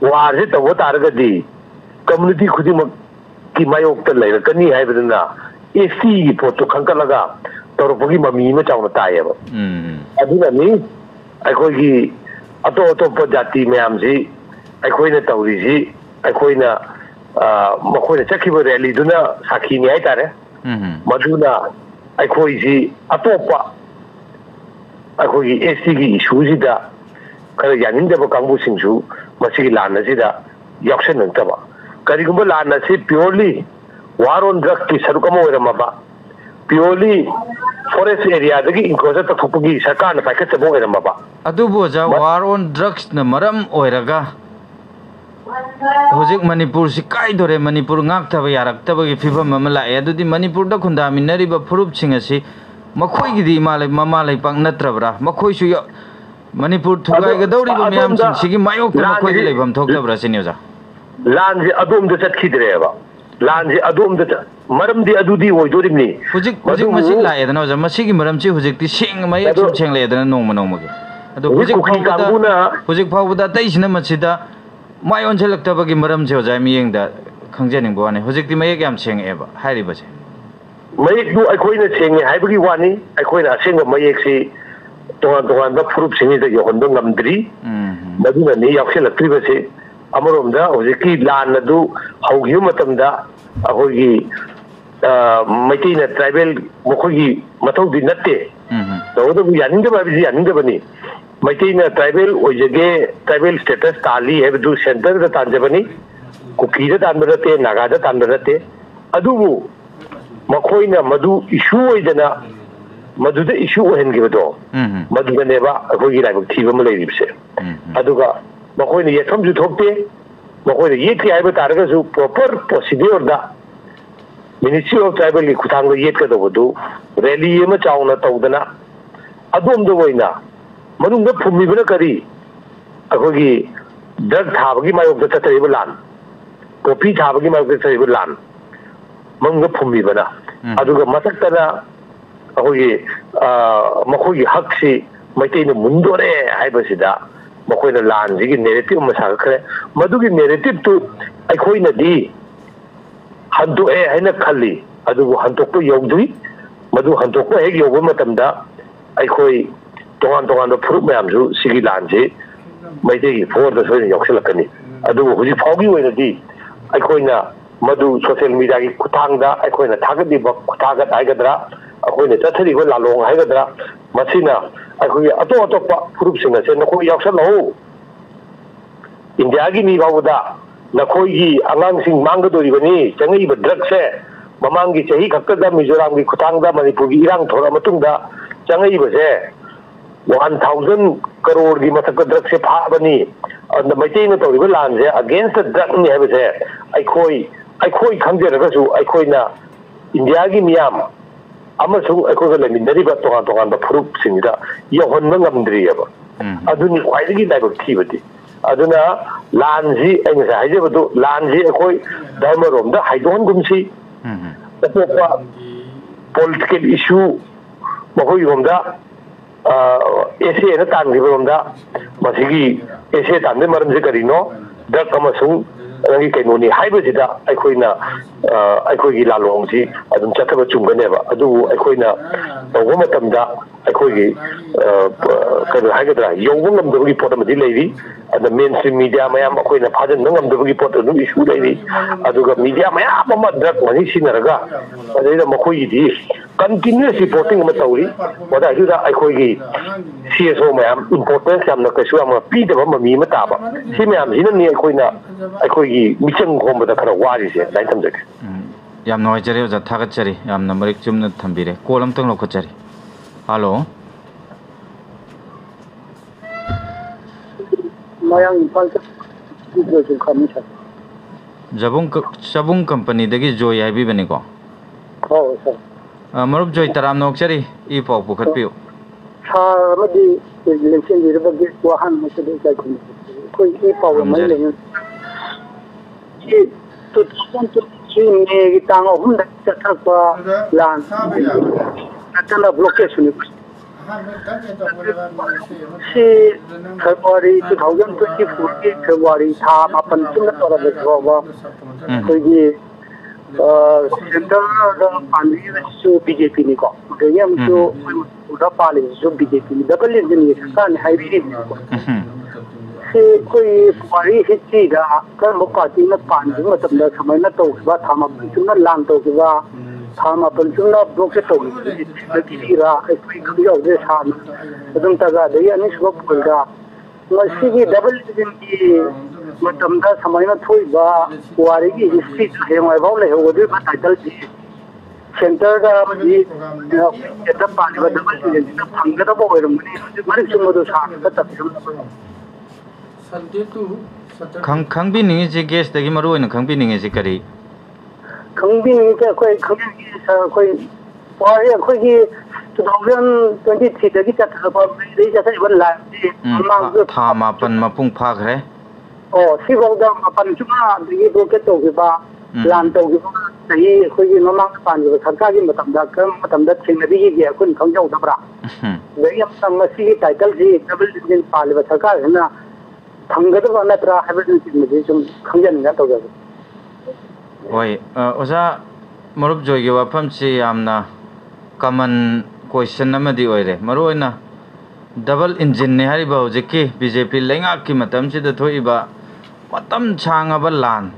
war je tawo targadi community khudimak ki mayokta lairakani haibaduna ST gi photo khankalaga torokpagi mami ma chawna tayeba aduna ni aikogi atop jati mayam ji aikoina tawri ji aikoina makoina chakhiba rally duna sakhi ni ai tare maduna aikoi ji atopa aikogi ST gi issue ji da kara yanin da kangbu singsu masigi lana ji da yakshan nantaba karigumba lana si purely war on drug ki sarukama oirama ba purely forest area dagi enclosure ta thupagi sarkar na paikhat chabo oirama ba adu boja war on drugs na maram oiraga hojik manipur si kai dore manipur ngak ta ba yarak ta ba gi phibam ma la e adudi manipur da khunda minari ba phurup singa si makhoi gi di malai mamalai pang natrabra makhoi su manipur thugai ga dauri ba myam sing sigi mayok ta makhoi gi leibam thoktabra sinyoja lanji adom da chatkidreba lanji adom da maram di adudi oidorimni hujik masi la edana ja masi gi maram chi hujik ti sing mai achum cheng le edana nong manong magi ado hujik phawda tai sina masida ꯃꯥꯏ ꯑꯣꯟꯁꯤꯜꯂꯛꯇꯕꯒꯤ ꯃꯔꯝꯁꯦ ꯑꯣꯖꯥ ꯃꯤꯠꯌꯦꯡꯗ ꯈꯪꯖꯅꯤꯡꯕ ꯋꯥꯅꯤ ꯍꯧꯖꯤꯛꯇꯤ ꯃꯌꯦꯛ ꯌꯥꯝ ꯁꯦꯡꯉꯛꯑꯦꯕ ꯍꯥꯏꯔꯤꯕꯁꯦ ꯃꯌꯦꯛꯇꯨ ꯑꯩꯈꯣꯏꯅ ꯁꯦꯡꯉꯦ ꯍꯥꯏꯕꯒꯤ ꯋꯥꯅꯤ ꯑꯩꯈꯣꯏꯅ ꯑꯁꯦꯡꯕ ꯃꯌꯦꯛꯁꯤ ꯇꯣꯉꯥꯟ ꯇꯣꯉꯥꯟꯕ ꯐꯨꯔꯨꯞꯁꯤꯡꯁꯤꯗ ꯌꯧꯍꯟꯕ ꯉꯝꯗ꯭ꯔꯤ ꯃꯗꯨꯅꯅꯤ ꯌꯥꯎꯁꯤꯜꯂꯛꯇ꯭ꯔꯤꯕꯁꯤ ꯑꯃꯔꯣꯝꯗ ꯍꯧꯖꯤꯛꯀꯤ ꯂꯥꯟ ꯑꯗꯨ ꯍꯧꯈꯤꯕ ꯃꯇꯝꯗ ꯑꯩꯈꯣꯏꯒꯤ ꯃꯩꯇꯩꯅ ꯇ꯭ꯔꯥꯏꯕꯦꯜ ꯃꯈꯣꯏꯒꯤ ꯃꯊꯧꯗꯤ ꯅꯠꯇꯦ ꯇꯧꯕꯇꯕꯨ ꯌꯥꯅꯤꯡꯗꯕ ꯍꯥꯏꯕꯁꯤ ꯌꯥꯅꯤꯡꯗꯕꯅꯤ ꯃꯩꯇꯩꯅ ꯇ꯭ꯔꯥꯏꯕꯦꯜ ꯑꯣꯏꯖꯒꯦ ꯇ꯭ꯔꯥꯏꯕꯦꯜ ꯁ꯭ꯇꯦꯇꯁ ꯇꯥꯜꯂꯤ ꯍꯥꯏꯕꯗꯨ ꯁꯦꯟꯇꯔꯗ ꯇꯥꯟꯖꯕꯅꯤ ꯀꯨꯀꯤꯗ ꯇꯥꯟꯕ ꯅꯠꯇꯦ ꯅꯥꯒꯥꯗ ꯇꯥꯟꯕ ꯅꯠꯇꯦ ꯑꯗꯨꯕꯨ ꯃꯈꯣꯏꯅ ꯃꯗꯨ ꯏꯁꯨ ꯑꯣꯏꯗꯅ ꯃꯗꯨꯗ ꯏꯁꯨ ꯑꯣꯏꯍꯟꯈꯤꯕꯗꯣ ꯃꯗꯨꯗꯅꯦꯕ ꯑꯩꯈꯣꯏꯒꯤ ꯂꯥꯏꯕꯛ ꯊꯤꯕ ꯑꯃ ꯂꯩꯔꯤꯕꯁꯦ ꯑꯗꯨꯒ ꯃꯈꯣꯏꯅ ꯌꯦꯠꯐꯝꯁꯨ ꯊꯣꯛꯇꯦ ꯃꯈꯣꯏꯅ ꯌꯦꯠꯀꯦ ꯍꯥꯏꯕ ꯇꯥꯔꯒꯁꯨ ꯄ꯭ꯔꯣꯄꯔ ꯄ꯭ꯔꯣꯁꯤꯗꯤꯌꯣꯔꯗ ꯃꯤꯅꯤꯁꯇ꯭ꯔꯤ ꯑꯣꯐ ꯇ꯭ꯔꯥꯏꯕꯦꯜꯒꯤ ꯈꯨꯠꯊꯥꯡꯗ ꯌꯦꯠꯀꯗꯧꯕꯗꯨ ꯔꯦꯂꯤ ꯑꯃ ꯆꯥꯎꯅ ꯇꯧꯗꯅ ꯑꯗꯣꯝꯗ ꯑꯣꯏꯅ ꯃꯅꯨꯡꯗ ꯐꯨꯝꯃꯤꯕꯅ ꯀꯔꯤ ꯑꯩꯈꯣꯏꯒꯤ ꯗ꯭ꯔꯒ ꯊꯥꯕꯒꯤ ꯃꯥꯌꯣꯛꯇ ꯆꯠꯊꯔꯤꯕ ꯂꯥꯟ ꯀꯣꯐꯤ ꯊꯥꯕꯒꯤ ꯃꯥꯌꯣꯛꯇ ꯆꯠꯊꯔꯤꯕ ꯂꯥꯟ ꯃꯅꯨꯡꯗ ꯐꯨꯝꯃꯤꯕꯅ ꯑꯗꯨꯒ ꯃꯊꯛꯇꯅ ꯑꯩꯈꯣꯏꯒꯤ ꯃꯈꯣꯏꯒꯤ ꯍꯛꯁꯤ ꯃꯩꯇꯩꯅ ꯃꯨꯟꯗꯣꯔꯦ ꯍꯥꯏꯕꯁꯤꯗ ꯃꯈꯣꯏꯅ ꯂꯥꯟꯁꯤꯒꯤ ꯅꯦꯔꯦꯇꯤꯞ ꯑꯃ ꯁꯥꯒꯠꯈ꯭ꯔꯦ ꯃꯗꯨꯒꯤ ꯅꯦꯔꯦꯇꯤꯞꯇꯨ ꯑꯩꯈꯣꯏꯅꯗꯤ ꯍꯟꯗꯣꯛꯑꯦ ꯍꯥꯏꯅ ꯈꯜꯂꯤ ꯑꯗꯨꯕꯨ ꯍꯟꯗꯣꯛꯄ ꯌꯧꯗ꯭ꯔꯤ ꯃꯗꯨ ꯍꯟꯗꯣꯛꯄ ꯍꯦꯛ ꯌꯧꯕ ꯃꯇꯝꯗ ꯑꯩꯈꯣꯏ ꯇꯣꯉꯥꯟ ꯇꯣꯉꯥꯟꯕ ꯐꯨꯔꯨꯞ ꯃꯌꯥꯝꯁꯨ ꯁꯤꯒꯤ ꯂꯥꯟꯁꯤ ꯃꯩꯇꯩꯒꯤ ꯐꯣꯔꯗ ꯁꯣꯏꯗꯅ ꯌꯥꯎꯁꯤꯜꯂꯛꯀꯅꯤ ꯑꯗꯨꯕꯨ ꯍꯧꯖꯤꯛ ꯐꯥꯎꯒꯤ ꯑꯣꯏꯅꯗꯤ ꯑꯩꯈꯣꯏꯅ ꯃꯗꯨ ꯁꯣꯁꯤꯌꯦꯜ ꯃꯤडियाꯒꯤ ꯈꯨꯠꯊꯥꯡꯗ ꯑꯩꯈꯣꯏꯅ ꯊꯥꯒꯠꯂꯤꯕ ꯈꯨꯠꯊꯥꯒꯠ ꯍꯥꯏꯒꯗ꯭ꯔꯥ ꯑꯩꯈꯣꯏꯅ ꯆꯠꯊꯔꯤꯕ ꯂꯥꯂꯣꯡ ꯍꯥꯏꯒꯗ꯭ꯔꯥ ꯃꯁꯤꯅ ꯑꯩꯈꯣꯏꯒꯤ ꯑꯇꯣꯞ ꯑꯇꯣꯞꯄ ꯐꯨꯔꯨꯞꯁꯤꯡ ꯑꯁꯦ ꯅꯈꯣꯏ ꯌꯥꯎꯁꯜꯂꯛꯎ ꯏꯟꯗꯤꯌꯥꯒꯤ ꯃꯤ ꯐꯥꯎꯕꯗ ꯅꯈꯣꯏꯒꯤ ꯑꯉꯥꯡꯁꯤꯡ ꯃꯥꯡꯒꯗꯣꯔꯤꯕꯅꯤ ꯆꯪꯉꯛꯏꯕ ꯗ꯭ꯔꯒꯁꯦ ꯃꯃꯥꯡꯒꯤ ꯆꯍꯤ ꯈꯛꯇꯗ ꯃꯤꯖꯣꯔꯥꯝꯒꯤ ꯈꯨꯠꯊꯥꯡꯗ ꯃꯅꯤꯄꯨꯔꯒꯤ ꯏꯔꯥꯡ ꯊꯣꯛꯂꯛꯑ ꯃꯇꯨꯡꯗ ꯆꯪꯉꯛꯏꯕꯁꯦ 1000 crore मथक ड्रग से फाबनी मैतेन तौरीब लानसे अगेंस्ट ड्रग नि हाबसे अखोई खंगजरगसु अखोइना इंडिया की मियाम अमसु अखोइगा लेमिनरिबा तोगान तोगान फुरुप सिंगदा यहोनबा ngамद्रियबा अदुनि ख्वाइदगी लाइबक थीबदि अदुना लानजी अइना हाइजेबदु लानजी अखोइ धर्मरोमदा हाइदोनगुमसी अतोपा पॉलिटिकल इशू मखोइ रोमदा एसे न तांगिबरोमदा मसिगी एसे तांदे मरमजे करिनो ड्रग अमसुं रंगी कैनोनी हाइबसिदा अखोइना अखोइगी लालोंगसी अदुम चथबा चुंगनेबा अदु अखोइना तौबा मतमदा अखोइगी कैनो हाइगदरा यौबा ngамदबगी पोट अमदि लेरि अद मेनस्ट्रीम मीडिया मयाम अखोइना फाजन ngамदबगी पोट अदुम इशू लेरि अदुगा मीडिया मयाम अमा ड्रग मनि सिनरगा अदैदा मखोइगी कंटिन्यूअस रिपोर्टिंग अमा तौरी वदाइदा अखोइगी सीएसओ मयाम इंपोर्टेंस यामना कैसु याम पीदबा ममी अमा ताबा सि मयाम सिननि अखोइना अखोइगी मिचंग खोमबदा खरा वारिसे दाइ थमजगे याम नोइजरे ओजा थागतचरी यामना मरिक चुमना थंबिरे कॉल अमतंग लौखतचरी हेलो मयांग इम्फाल से कमीशन जबुंग कंपनी दगी जोय हाइबिबनी को हो सर मरुप जोय तराम नोक्चरी ई पाव पुखतपियो सामदी इलेक्शन दिरबगे वाहन मसदे जायखुन कोई ई पाव मले ये तो ने की तांग अहुम चथरपा लान नतना ब्लॉकेशन से फेब्रुवारी 2024 की फेब्रुवारी था अपन चुना तोरा बाबा कोई सेंटर पानी बीजेपी ने को गयम जो पूरा पाले जो बीजेपी ने डबल इंजन ये सरकार ने हाईवे से कोई पारी हिस्ट्री दा कर लो पार्टी ने पानी मतलब दा समय न तो बा थामा चुना लांग तो बा थामा अपन चुना ब्लॉक से तो लगी रा कोई गयो दे सान एकदम तगा दे यानी सब बोलगा मसीगी डबल इंजन की मतलब दा समय न थोई बा वारी की हिस्ट्री है मैं बाव ले हो दे टाइटल जी सेंटर दा मजी एता पानी डबल इंजन दा फंगदा बो ओरमनी मरि सुमदो सान का तत्सम खंबी निंगे जे गेस दगी मरु ओइन खंबी निंगे जे करी खंबी निंगे के कोई खंबी कोई वारी कोई की 2023 दगी चथबा दे जैसे वन ला मांग था मापन मपुंग फाखरे ओ सिबौदा मापन चुना दगी ब्लॉक तो गेबा लान तो गेबा सही कोई ममांग पानी सरकार की मतमदा कम मतमदा थिंगबी की कुन खंजौ दबरा दगी हम मसी टाइटल जी डबल इंजन पाले सरकार है ना ꯐꯪꯒꯗꯕ ꯅꯠꯇ꯭ꯔꯥ ꯍꯥꯏꯕꯗꯨꯃꯗꯤ ꯁꯨꯝ ꯈꯪꯖꯅꯤꯡꯉ ꯇꯧꯖꯕ ꯍꯣꯏ ꯑꯣꯖꯥ ꯃꯔꯨꯞ ꯖꯣꯏꯒꯤ ꯋꯥꯐꯝꯁꯤ ꯌꯥꯝꯅ ꯀꯃꯟ ꯀꯣꯏꯁꯟ ꯑꯃꯗꯤ ꯑꯣꯏꯔꯦ ꯃꯔꯨꯑꯣꯏꯅ ꯗꯕꯜ ꯏꯟꯖꯤꯟꯅꯤ ꯍꯥꯏꯔꯤꯕ ꯍꯧꯖꯤꯛꯀꯤ BJP ꯂꯩꯉꯥꯛꯀꯤ ꯃꯇꯝꯁꯤꯗ ꯊꯣꯛꯏꯕ ꯃꯇꯝ ꯁꯥꯡꯉꯕ ꯂꯥꯟ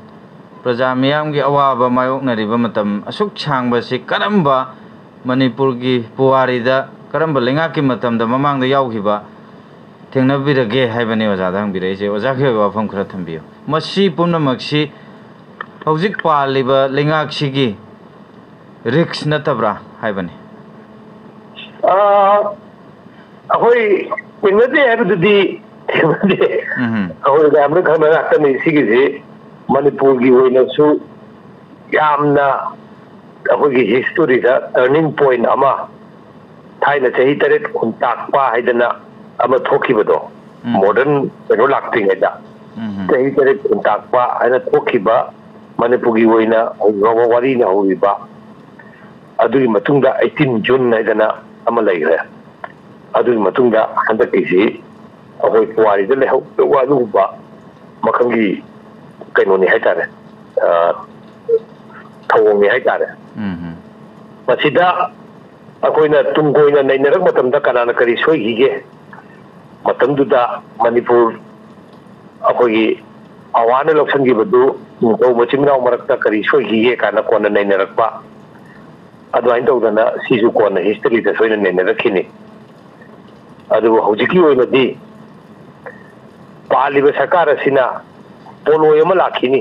ꯄ꯭ꯔꯖꯥ ꯃꯤꯌꯥꯝꯒꯤ ꯑꯋꯥꯕ ꯃꯥꯌꯣꯛꯅꯔꯤꯕ ꯃꯇꯝ ꯑꯁꯨꯛ ꯁꯥꯡꯕꯁꯤ ꯀꯔꯝꯕ ꯃꯅꯤꯄꯨꯔꯒꯤ ꯄꯨꯋꯥꯔꯤꯗ ꯀꯔꯝꯕ ꯂꯩꯉꯥꯛꯀꯤ ꯃꯇꯝꯗ ꯃꯃꯥꯡꯗ ꯌꯥꯎꯈꯤꯕ ꯊꯦꯡꯅꯕꯤꯔꯒꯦ ꯍꯥꯏꯕꯅꯤ ꯑꯣꯖꯥꯗ ꯍꯪꯕꯤꯔꯛꯏꯁꯦ ꯑꯣꯖꯥꯒꯤ ꯑꯣꯏꯕ ꯋꯥꯐꯝ ꯈꯔ ꯊꯝꯕꯤꯌꯨ ꯃꯁꯤ ꯄꯨꯝꯅꯃꯛꯁꯤ ꯍꯧꯖꯤꯛ ꯄꯥꯜꯂꯤꯕ ꯂꯩꯉꯥꯛꯁꯤꯒꯤ ꯔꯤꯛꯁ ꯅꯠꯇꯕ꯭ꯔꯥ ꯍꯥꯏꯕꯅꯤ ꯑꯩꯈꯣꯏ ꯊꯦꯡꯅꯗꯦ ꯍꯥꯏꯕꯗꯨꯗꯤ ꯊꯦꯡꯅꯗꯦ ꯑꯩꯈꯣꯏ ꯃꯌꯥꯝꯅ ꯈꯪꯅ ꯉꯥꯛꯇꯅꯤ ꯁꯤꯒꯤꯁꯤ ꯃꯅꯤꯄꯨꯔꯒꯤ ꯑꯣꯏꯅꯁꯨ ꯌꯥꯝꯅ ꯑꯩꯈꯣꯏꯒꯤ ꯍꯤꯁꯇꯣꯔꯤꯗ ꯇꯔꯅꯤꯡ ꯄꯣꯏꯟ ꯑꯃ ꯊꯥꯏꯅ ꯆꯍꯤ 8 ꯈꯨꯟꯇꯥꯛꯄ ꯍꯥꯏꯗꯅ ꯑꯃ ꯊꯣꯛꯈꯤꯕꯗꯣ ꯃꯣꯗꯔꯟ ꯀꯩꯅꯣ ꯂꯥꯛꯇ꯭ꯔꯤꯉꯩꯗ ꯆꯍꯤ 8 ꯈꯨꯟꯇꯥꯛꯄ ꯍꯥꯏꯅ ꯊꯣꯛꯈꯤꯕ ꯃꯅꯤꯄꯨꯔꯒꯤ ꯑꯣꯏꯅ ꯍꯧꯈ꯭ꯔꯕ ꯋꯥꯔꯤꯅ ꯍꯧꯔꯤꯕ ꯑꯗꯨꯒꯤ ꯃꯇꯨꯡꯗ 18 ꯖꯨꯟ ꯍꯥꯏꯗꯅ ꯑꯃ ꯂꯩꯈ꯭ꯔꯦ ꯑꯗꯨꯒꯤ ꯃꯇꯨꯡꯗ ꯍꯟꯗꯛꯀꯤꯁꯤ ꯑꯩꯈꯣই ꯄꯨꯋꯥꯔꯤꯗ ꯂꯩꯍꯧꯗꯕ ꯑꯗꯨꯒꯨꯝꯕ ꯃꯈꯜꯒꯤ ꯀꯩꯅꯣꯅꯤ ꯍꯥꯏꯇꯥꯔꯦ ꯊꯧꯑꯣꯡꯅꯤ ꯍꯥꯏꯇꯥꯔꯦ ꯃꯁꯤꯗ ꯑꯩꯈꯣꯏꯅ ꯇꯨꯡ ꯀꯣꯏꯅ ꯅꯩꯅꯔꯛ ꯃꯇꯝꯗ ꯀꯅꯥꯅ ꯀꯔꯤ ꯁꯣꯏꯈꯤꯒꯦ ꯃꯇꯝꯗꯨꯗ ꯃꯅꯤꯄꯨꯔ ꯑꯩꯈꯣꯏꯒꯤ ꯑꯋꯥꯅ ꯂꯧꯁꯤꯟꯈꯤꯕꯗꯨ ꯅꯤꯡꯊꯧ ꯃꯆꯤꯟ ꯃꯅꯥꯎ ꯃꯔꯛꯇ ꯀꯔꯤ ꯁꯣꯏꯈꯤꯒꯦ ꯀꯥꯏꯅ ꯀꯣꯟꯅ ꯅꯩꯅꯔꯛꯄ ꯑꯗꯨꯃꯥꯏꯅ ꯇꯧꯗꯅ ꯁꯤꯁꯨ ꯀꯣꯟꯅ ꯍꯤꯁꯇꯔꯤꯗ ꯁꯣꯏꯅ ꯅꯩꯅꯔꯛꯈꯤꯅꯤ ꯑꯗꯨꯕꯨ ꯍꯧꯖꯤꯛꯀꯤ ꯑꯣꯏꯅꯗꯤ ꯄꯥꯜꯂꯤꯕ ꯁꯔꯀꯥꯔ ꯑꯁꯤꯅ ꯄꯣꯂꯣꯏ ꯑꯃ ꯂꯥꯛꯈꯤꯅꯤ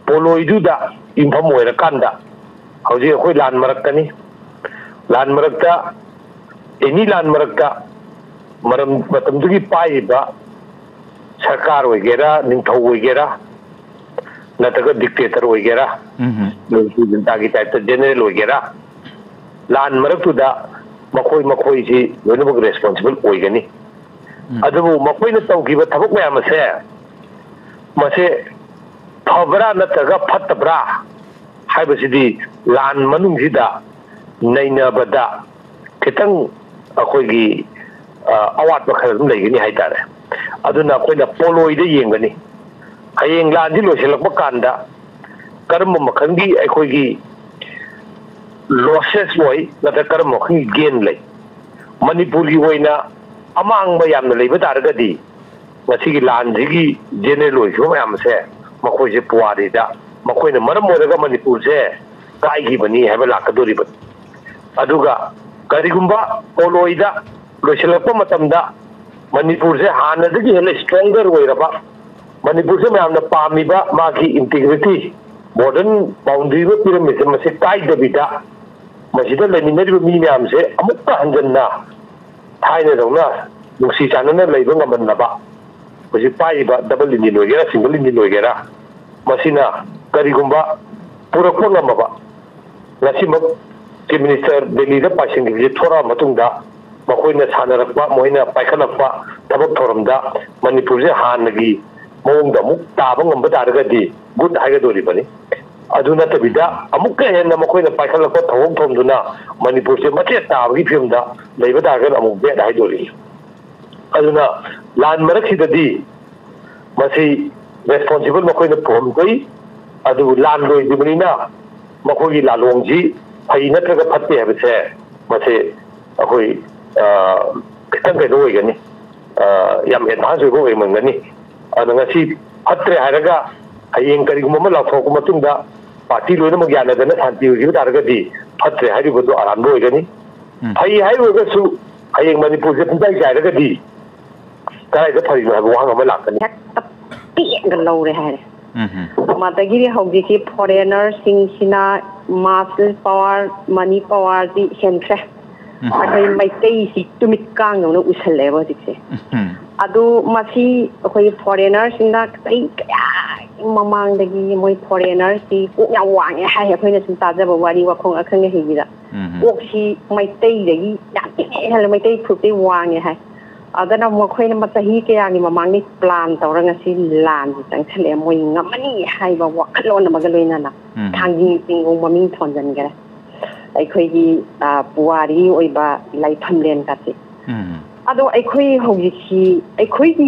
ꯄꯣꯂꯣꯏꯗꯨꯗ ꯌꯨꯝꯐꯝ ꯑꯣꯏꯔꯀꯥꯟꯗ ꯍꯧꯖꯤꯛ ꯑꯩꯈꯣꯏ ꯂꯥꯟ ꯃꯔꯛꯇꯅꯤ ꯂꯥꯟ ꯃꯔꯛꯇ ꯑꯦꯅꯤ ꯂꯥꯟ ꯃꯔꯛꯇ ꯃꯇꯝꯗꯨꯒꯤ ꯄꯥꯏꯔꯤꯕ ꯁꯔꯀꯥꯔ ꯑꯣꯏꯒꯦꯔꯥ ꯅꯤꯡꯊꯧ ꯑꯣꯏꯒꯦꯔꯥ ꯅꯠꯇ꯭ꯔꯒ ꯗꯤꯛꯇꯦꯇꯔ ꯑꯣꯏꯒꯦꯔꯥ ꯖꯅꯇꯥꯒꯤ ꯇꯥꯏꯞꯇ ꯖꯦꯅꯔꯦꯜ ꯑꯣꯏꯒꯦꯔꯥ ꯂꯥꯟ ꯃꯔꯛꯇꯨꯗ ꯃꯈꯣꯏꯁꯤ ꯂꯣꯏꯅꯃꯛ ꯔꯦꯁꯄꯣꯟꯁꯤꯕꯜ ꯑꯣꯏꯒꯅꯤ ꯑꯗꯨꯕꯨ ꯃꯈꯣꯏꯅ ꯇꯧꯈꯤꯕ ꯊꯕꯛ ꯃꯌꯥꯝ ꯑꯁꯦ ꯃꯁꯦ ꯐꯕ꯭ꯔꯥ ꯅꯠꯇ꯭ꯔꯒ ꯐꯠꯇꯕ꯭ꯔꯥ ꯍꯥꯏꯕꯁꯤꯗꯤ ꯂꯥꯟ ꯃꯅꯨꯡꯁꯤꯗ ꯅꯩꯅꯕꯗ ꯈꯤꯇꯪ ꯑꯩꯈꯣꯏꯒꯤ ꯑꯋꯥꯠꯄ ꯈꯔ ꯑꯗꯨꯝ ꯂꯩꯒꯅꯤ ꯍꯥꯏꯇꯥꯔꯦ ꯑꯗꯨꯅ ꯑꯩꯈꯣꯏꯅ ꯄꯣꯂꯣꯏꯗ ꯌꯦꯡꯒꯅꯤ ꯍꯌꯦꯡ ꯂꯥꯟꯁꯤ ꯂꯣꯏꯁꯤꯜꯂꯛꯄ ꯀꯥꯟꯗ ꯀꯔꯝꯕ ꯃꯈꯜꯒꯤ ꯑꯩꯈꯣꯏꯒꯤ ꯂꯣꯁꯦꯁ ꯑꯣꯏ ꯅꯠꯇ꯭ꯔꯒ ꯀꯔꯝꯕ ꯃꯈꯜꯒꯤ ꯒꯦꯟ ꯂꯩ ꯃꯅꯤꯄꯨꯔꯒꯤ ꯑꯣꯏꯅ ꯑꯃꯥꯡꯕ ꯌꯥꯝꯅ ꯂꯩꯕ ꯇꯥꯔꯒꯗꯤ ꯉꯁꯤꯒꯤ ꯂꯥꯟꯁꯤꯒꯤ ꯖꯦꯅꯔꯦꯜ ꯑꯣꯏꯈꯤꯕ ꯃꯌꯥꯝꯁꯦ ꯃꯈꯣꯏꯁꯦ ꯄꯨꯋꯥꯔꯤꯗ ꯃꯈꯣꯏꯅ ꯃꯔꯝ ꯑꯣꯏꯔꯒ ꯃꯅꯤꯄꯨꯔꯁꯦ ꯀꯥꯏꯈꯤꯕꯅꯤ ꯍꯥꯏꯕ ꯂꯥꯛꯀꯗꯧꯔꯤꯕꯅꯤ ꯑꯗꯨꯒ ꯀꯔꯤꯒꯨꯝꯕ ꯄꯣꯂꯣꯏꯗ ꯂꯣꯏꯁꯤꯜꯂꯛꯄ ꯃꯇꯝꯗ ꯃꯅꯤꯄꯨꯔꯁꯦ ꯍꯥꯟꯅꯗꯒꯤ ꯍꯦꯟꯅ ꯁ꯭ꯇꯔꯣꯡꯒꯔ ꯑꯣꯏꯔꯕ ꯃꯅꯤꯄꯨꯔꯁꯦ ꯃꯌꯥꯝꯅ ꯄꯥꯝꯃꯤꯕ ꯃꯥꯒꯤ ꯏꯟꯇꯤꯒ꯭ꯔꯤꯇꯤ ꯃꯣꯗꯔꯟ ꯕꯥꯎꯟꯗꯔꯤꯕ ꯄꯤꯔꯝꯃꯤꯁꯦ ꯃꯁꯤ ꯀꯥꯏꯗꯕꯤꯗ ꯃꯁꯤꯗ ꯂꯩꯃꯤꯟꯅꯔꯤꯕ ꯃꯤ ꯃꯌꯥꯝꯁꯦ ꯑꯃꯨꯛꯀ ꯍꯟꯖꯟꯅ ꯊꯥꯏꯅꯗꯧꯅ ꯅꯨꯡꯁꯤ ꯆꯥꯟꯅꯅ ꯂꯩꯕ ꯉꯝꯍꯟꯅꯕ ꯍꯧꯖꯤꯛ ꯄꯥꯏꯔꯤꯕ ꯗꯕꯜ ꯏꯟꯖꯤꯟ ꯑꯣꯏꯒꯦꯔꯥ ꯁꯤꯡꯒꯜ ꯏꯟꯖꯤꯟ ꯑꯣꯏꯒꯦꯔꯥ ꯃꯁꯤꯅ ꯀꯔꯤꯒꯨꯝꯕ ꯄꯨꯔꯛꯄ ꯉꯝꯃꯕ ꯉꯁꯤꯃꯛ ꯆꯤꯐ ꯃꯤꯅꯤꯁꯇꯔ ꯗꯦꯜꯂꯤꯗ ꯄꯥꯏꯁꯤꯟꯈꯤꯕꯁꯤ ꯊꯣꯔꯛꯑ ꯃꯇꯨꯡꯗ ꯃꯈꯣꯏꯅ ꯁꯥꯟꯅꯔꯛꯄ ꯃꯈꯣꯏꯅ ꯄꯥꯏꯈꯠꯂꯛꯄ ꯊꯕꯛ ꯊꯧꯔꯝꯗ ꯃꯅꯤꯄꯨꯔꯁꯦ ꯍꯥꯟꯅꯒꯤ ꯃꯑꯣꯡꯗ ꯑꯃꯨꯛ ꯇꯥꯕ ꯉꯝꯕ ꯇꯥꯔꯒꯗꯤ ꯒꯨꯗ ꯍꯥꯏꯒꯗꯧꯔꯤꯕꯅꯤ ꯑꯗꯨ ꯅꯠꯇꯕꯤꯗ ꯑꯃꯨꯛꯀ ꯍꯦꯟꯅ ꯃꯈꯣꯏꯅ ꯄꯥꯏꯈꯠꯂꯛꯄ ꯊꯧꯑꯣꯡ ꯊꯣꯝꯗꯨꯅ ꯃꯅꯤꯄꯨꯔꯁꯦ ꯃꯆꯦꯠ ꯇꯥꯕꯒꯤ ꯐꯤꯕꯝꯗ ꯂꯩꯕ ꯇꯥꯔꯒꯗꯤ ꯑꯃꯨꯛ ꯕꯦꯗ ꯍꯥꯏꯗꯣꯔꯤ ꯑꯗꯨꯅ ꯂꯥꯟ ꯃꯔꯛꯁꯤꯗꯗꯤ ꯃꯁꯤ ꯔꯦꯁꯄꯣꯟꯁꯤꯕꯜ ꯃꯈꯣꯏꯅ ꯄꯨꯍꯟꯗꯣꯏ ꯑꯗꯨꯕꯨ ꯂꯥꯟ ꯂꯣꯏꯗ꯭ꯔꯤꯕꯅꯤꯅ ꯃꯈꯣꯏꯒꯤ ꯂꯥꯂꯣꯡꯁꯤ ꯐꯩ ꯅꯠꯇ꯭ꯔꯒ ꯐꯠꯇꯦ ꯍꯥꯏꯕꯁꯦ ꯃꯁꯤ ꯑꯩꯈꯣꯏ ꯈꯤꯇꯪ ꯀꯩꯅꯣ ꯑꯣꯏꯒꯅꯤ ꯌꯥꯝ ꯑꯦꯗꯚꯥꯟꯁ ꯑꯣꯏꯕ ꯑꯣꯏꯃꯟꯒꯅꯤ ꯑꯗꯨꯅ ꯉꯁꯤ ꯐꯠꯇ꯭ꯔꯦ ꯍꯥꯏꯔꯒ ꯍꯌꯦꯡ ꯀꯔꯤꯒꯨꯝꯕ ꯑꯃ ꯂꯥꯎꯊꯣꯛꯄ ꯃꯇꯨꯡꯗ ꯄꯥꯔꯇꯤ ꯂꯣꯏꯅꯃꯛ ꯌꯥꯅꯗꯅ ꯁꯥꯟꯇꯤ ꯑꯣꯏꯈꯤꯕ ꯇꯥꯔꯒꯗꯤ ꯐꯠꯇ꯭ꯔꯦ ꯍꯥꯏꯔꯤꯕꯗꯨ ꯑꯔꯥꯟꯕ ꯑꯣꯏꯒꯅꯤ ꯐꯩ ꯍꯥꯏꯔꯨꯔꯒꯁꯨ ꯍꯌꯦꯡ ꯃꯅꯤꯄꯨꯔꯁꯦ ꯄꯨꯡꯆꯥꯏ ꯆꯥꯏꯔꯒꯗꯤ ꯀꯗꯥꯏꯗ ꯐꯔꯤꯅꯣ ꯍꯥꯏꯕ ꯋꯥꯍꯪ ꯑꯃ ꯂꯥꯛꯀꯅꯤ ꯄꯦꯟꯒ ꯂꯧꯔꯦ ꯍꯥꯏꯔꯦ ꯃꯗꯒꯤꯗꯤ ꯍꯧꯖꯤꯛꯀꯤ ꯐꯣꯔꯦꯅꯔꯁꯤꯡꯁꯤꯅ ꯃꯥꯁ ꯄꯥꯋꯔ ꯃꯅꯤ ꯄꯥꯋꯔꯗꯤ ꯍꯦꯟꯈ꯭ꯔꯦ ꯑꯩꯈꯣꯏ ꯃꯩꯇꯩꯁꯤ ꯇꯨꯃꯤꯠ ꯀꯥꯡꯗꯧꯅ ꯎꯁꯜꯂꯦꯕ ꯍꯧꯖꯤꯛꯁꯦ ꯑꯗꯨ ꯃꯁꯤ ꯑꯩꯈꯣꯏ ꯐꯣꯔꯦꯅꯔꯁꯤꯡꯅ ꯀꯌꯥ ꯃꯃꯥꯡꯗꯒꯤ ꯃꯣꯏ ꯐꯣꯔꯦꯅꯔꯁꯤ ꯀꯣꯛ ꯌꯥꯝ ꯋꯥꯡꯉꯦ ꯍꯥꯏ ꯑꯩꯈꯣꯏꯅ ꯁꯨꯝ ꯇꯥꯖꯕ ꯋꯥꯔꯤ ꯋꯥꯈꯣꯡ ꯑꯈꯪ ꯑꯍꯩꯒꯤꯗ ꯀꯣꯛꯁꯤ ꯃꯩꯇꯩꯗꯒꯤ ꯌꯥꯝ ꯊꯤꯅ ꯍꯦꯜꯂꯦ ꯃꯩꯇꯩ ꯐꯨꯔꯨꯞꯇꯩ ꯋꯥꯡꯉꯦ ꯍꯥꯏ ꯑꯗꯨꯅ ꯃꯈꯣꯏꯅ ꯆꯍꯤ ꯀꯌꯥꯒꯤ ꯃꯃꯥꯡꯗꯩ ꯄ꯭ꯂꯥꯟ ꯇꯧꯔ ꯉꯁꯤ ꯂꯥꯟꯁꯤ ꯆꯪꯁꯜꯂꯛꯑꯦ ꯃꯣꯏ ꯉꯝꯃꯅꯤ ꯍꯥꯏꯕ ꯋꯥꯈꯜꯂꯣꯟ ꯑꯃꯒ ꯂꯣꯏꯅꯅ ꯊꯥꯡꯖꯤꯡ ꯆꯤꯡꯒꯣꯡ ꯃꯃꯤꯡ ꯊꯣꯟꯖꯟꯈꯔꯦ ꯑꯩꯈꯣꯏꯒꯤ ꯄꯨꯋꯥꯔꯤ ꯑꯣꯏꯕ ꯂꯥꯏꯐꯝꯂꯦꯟꯒꯁꯤ ꯑꯗꯣ ꯑꯩꯈꯣꯏ ꯍꯧꯖꯤꯛꯁꯤ ꯑꯩꯈꯣꯏꯒꯤ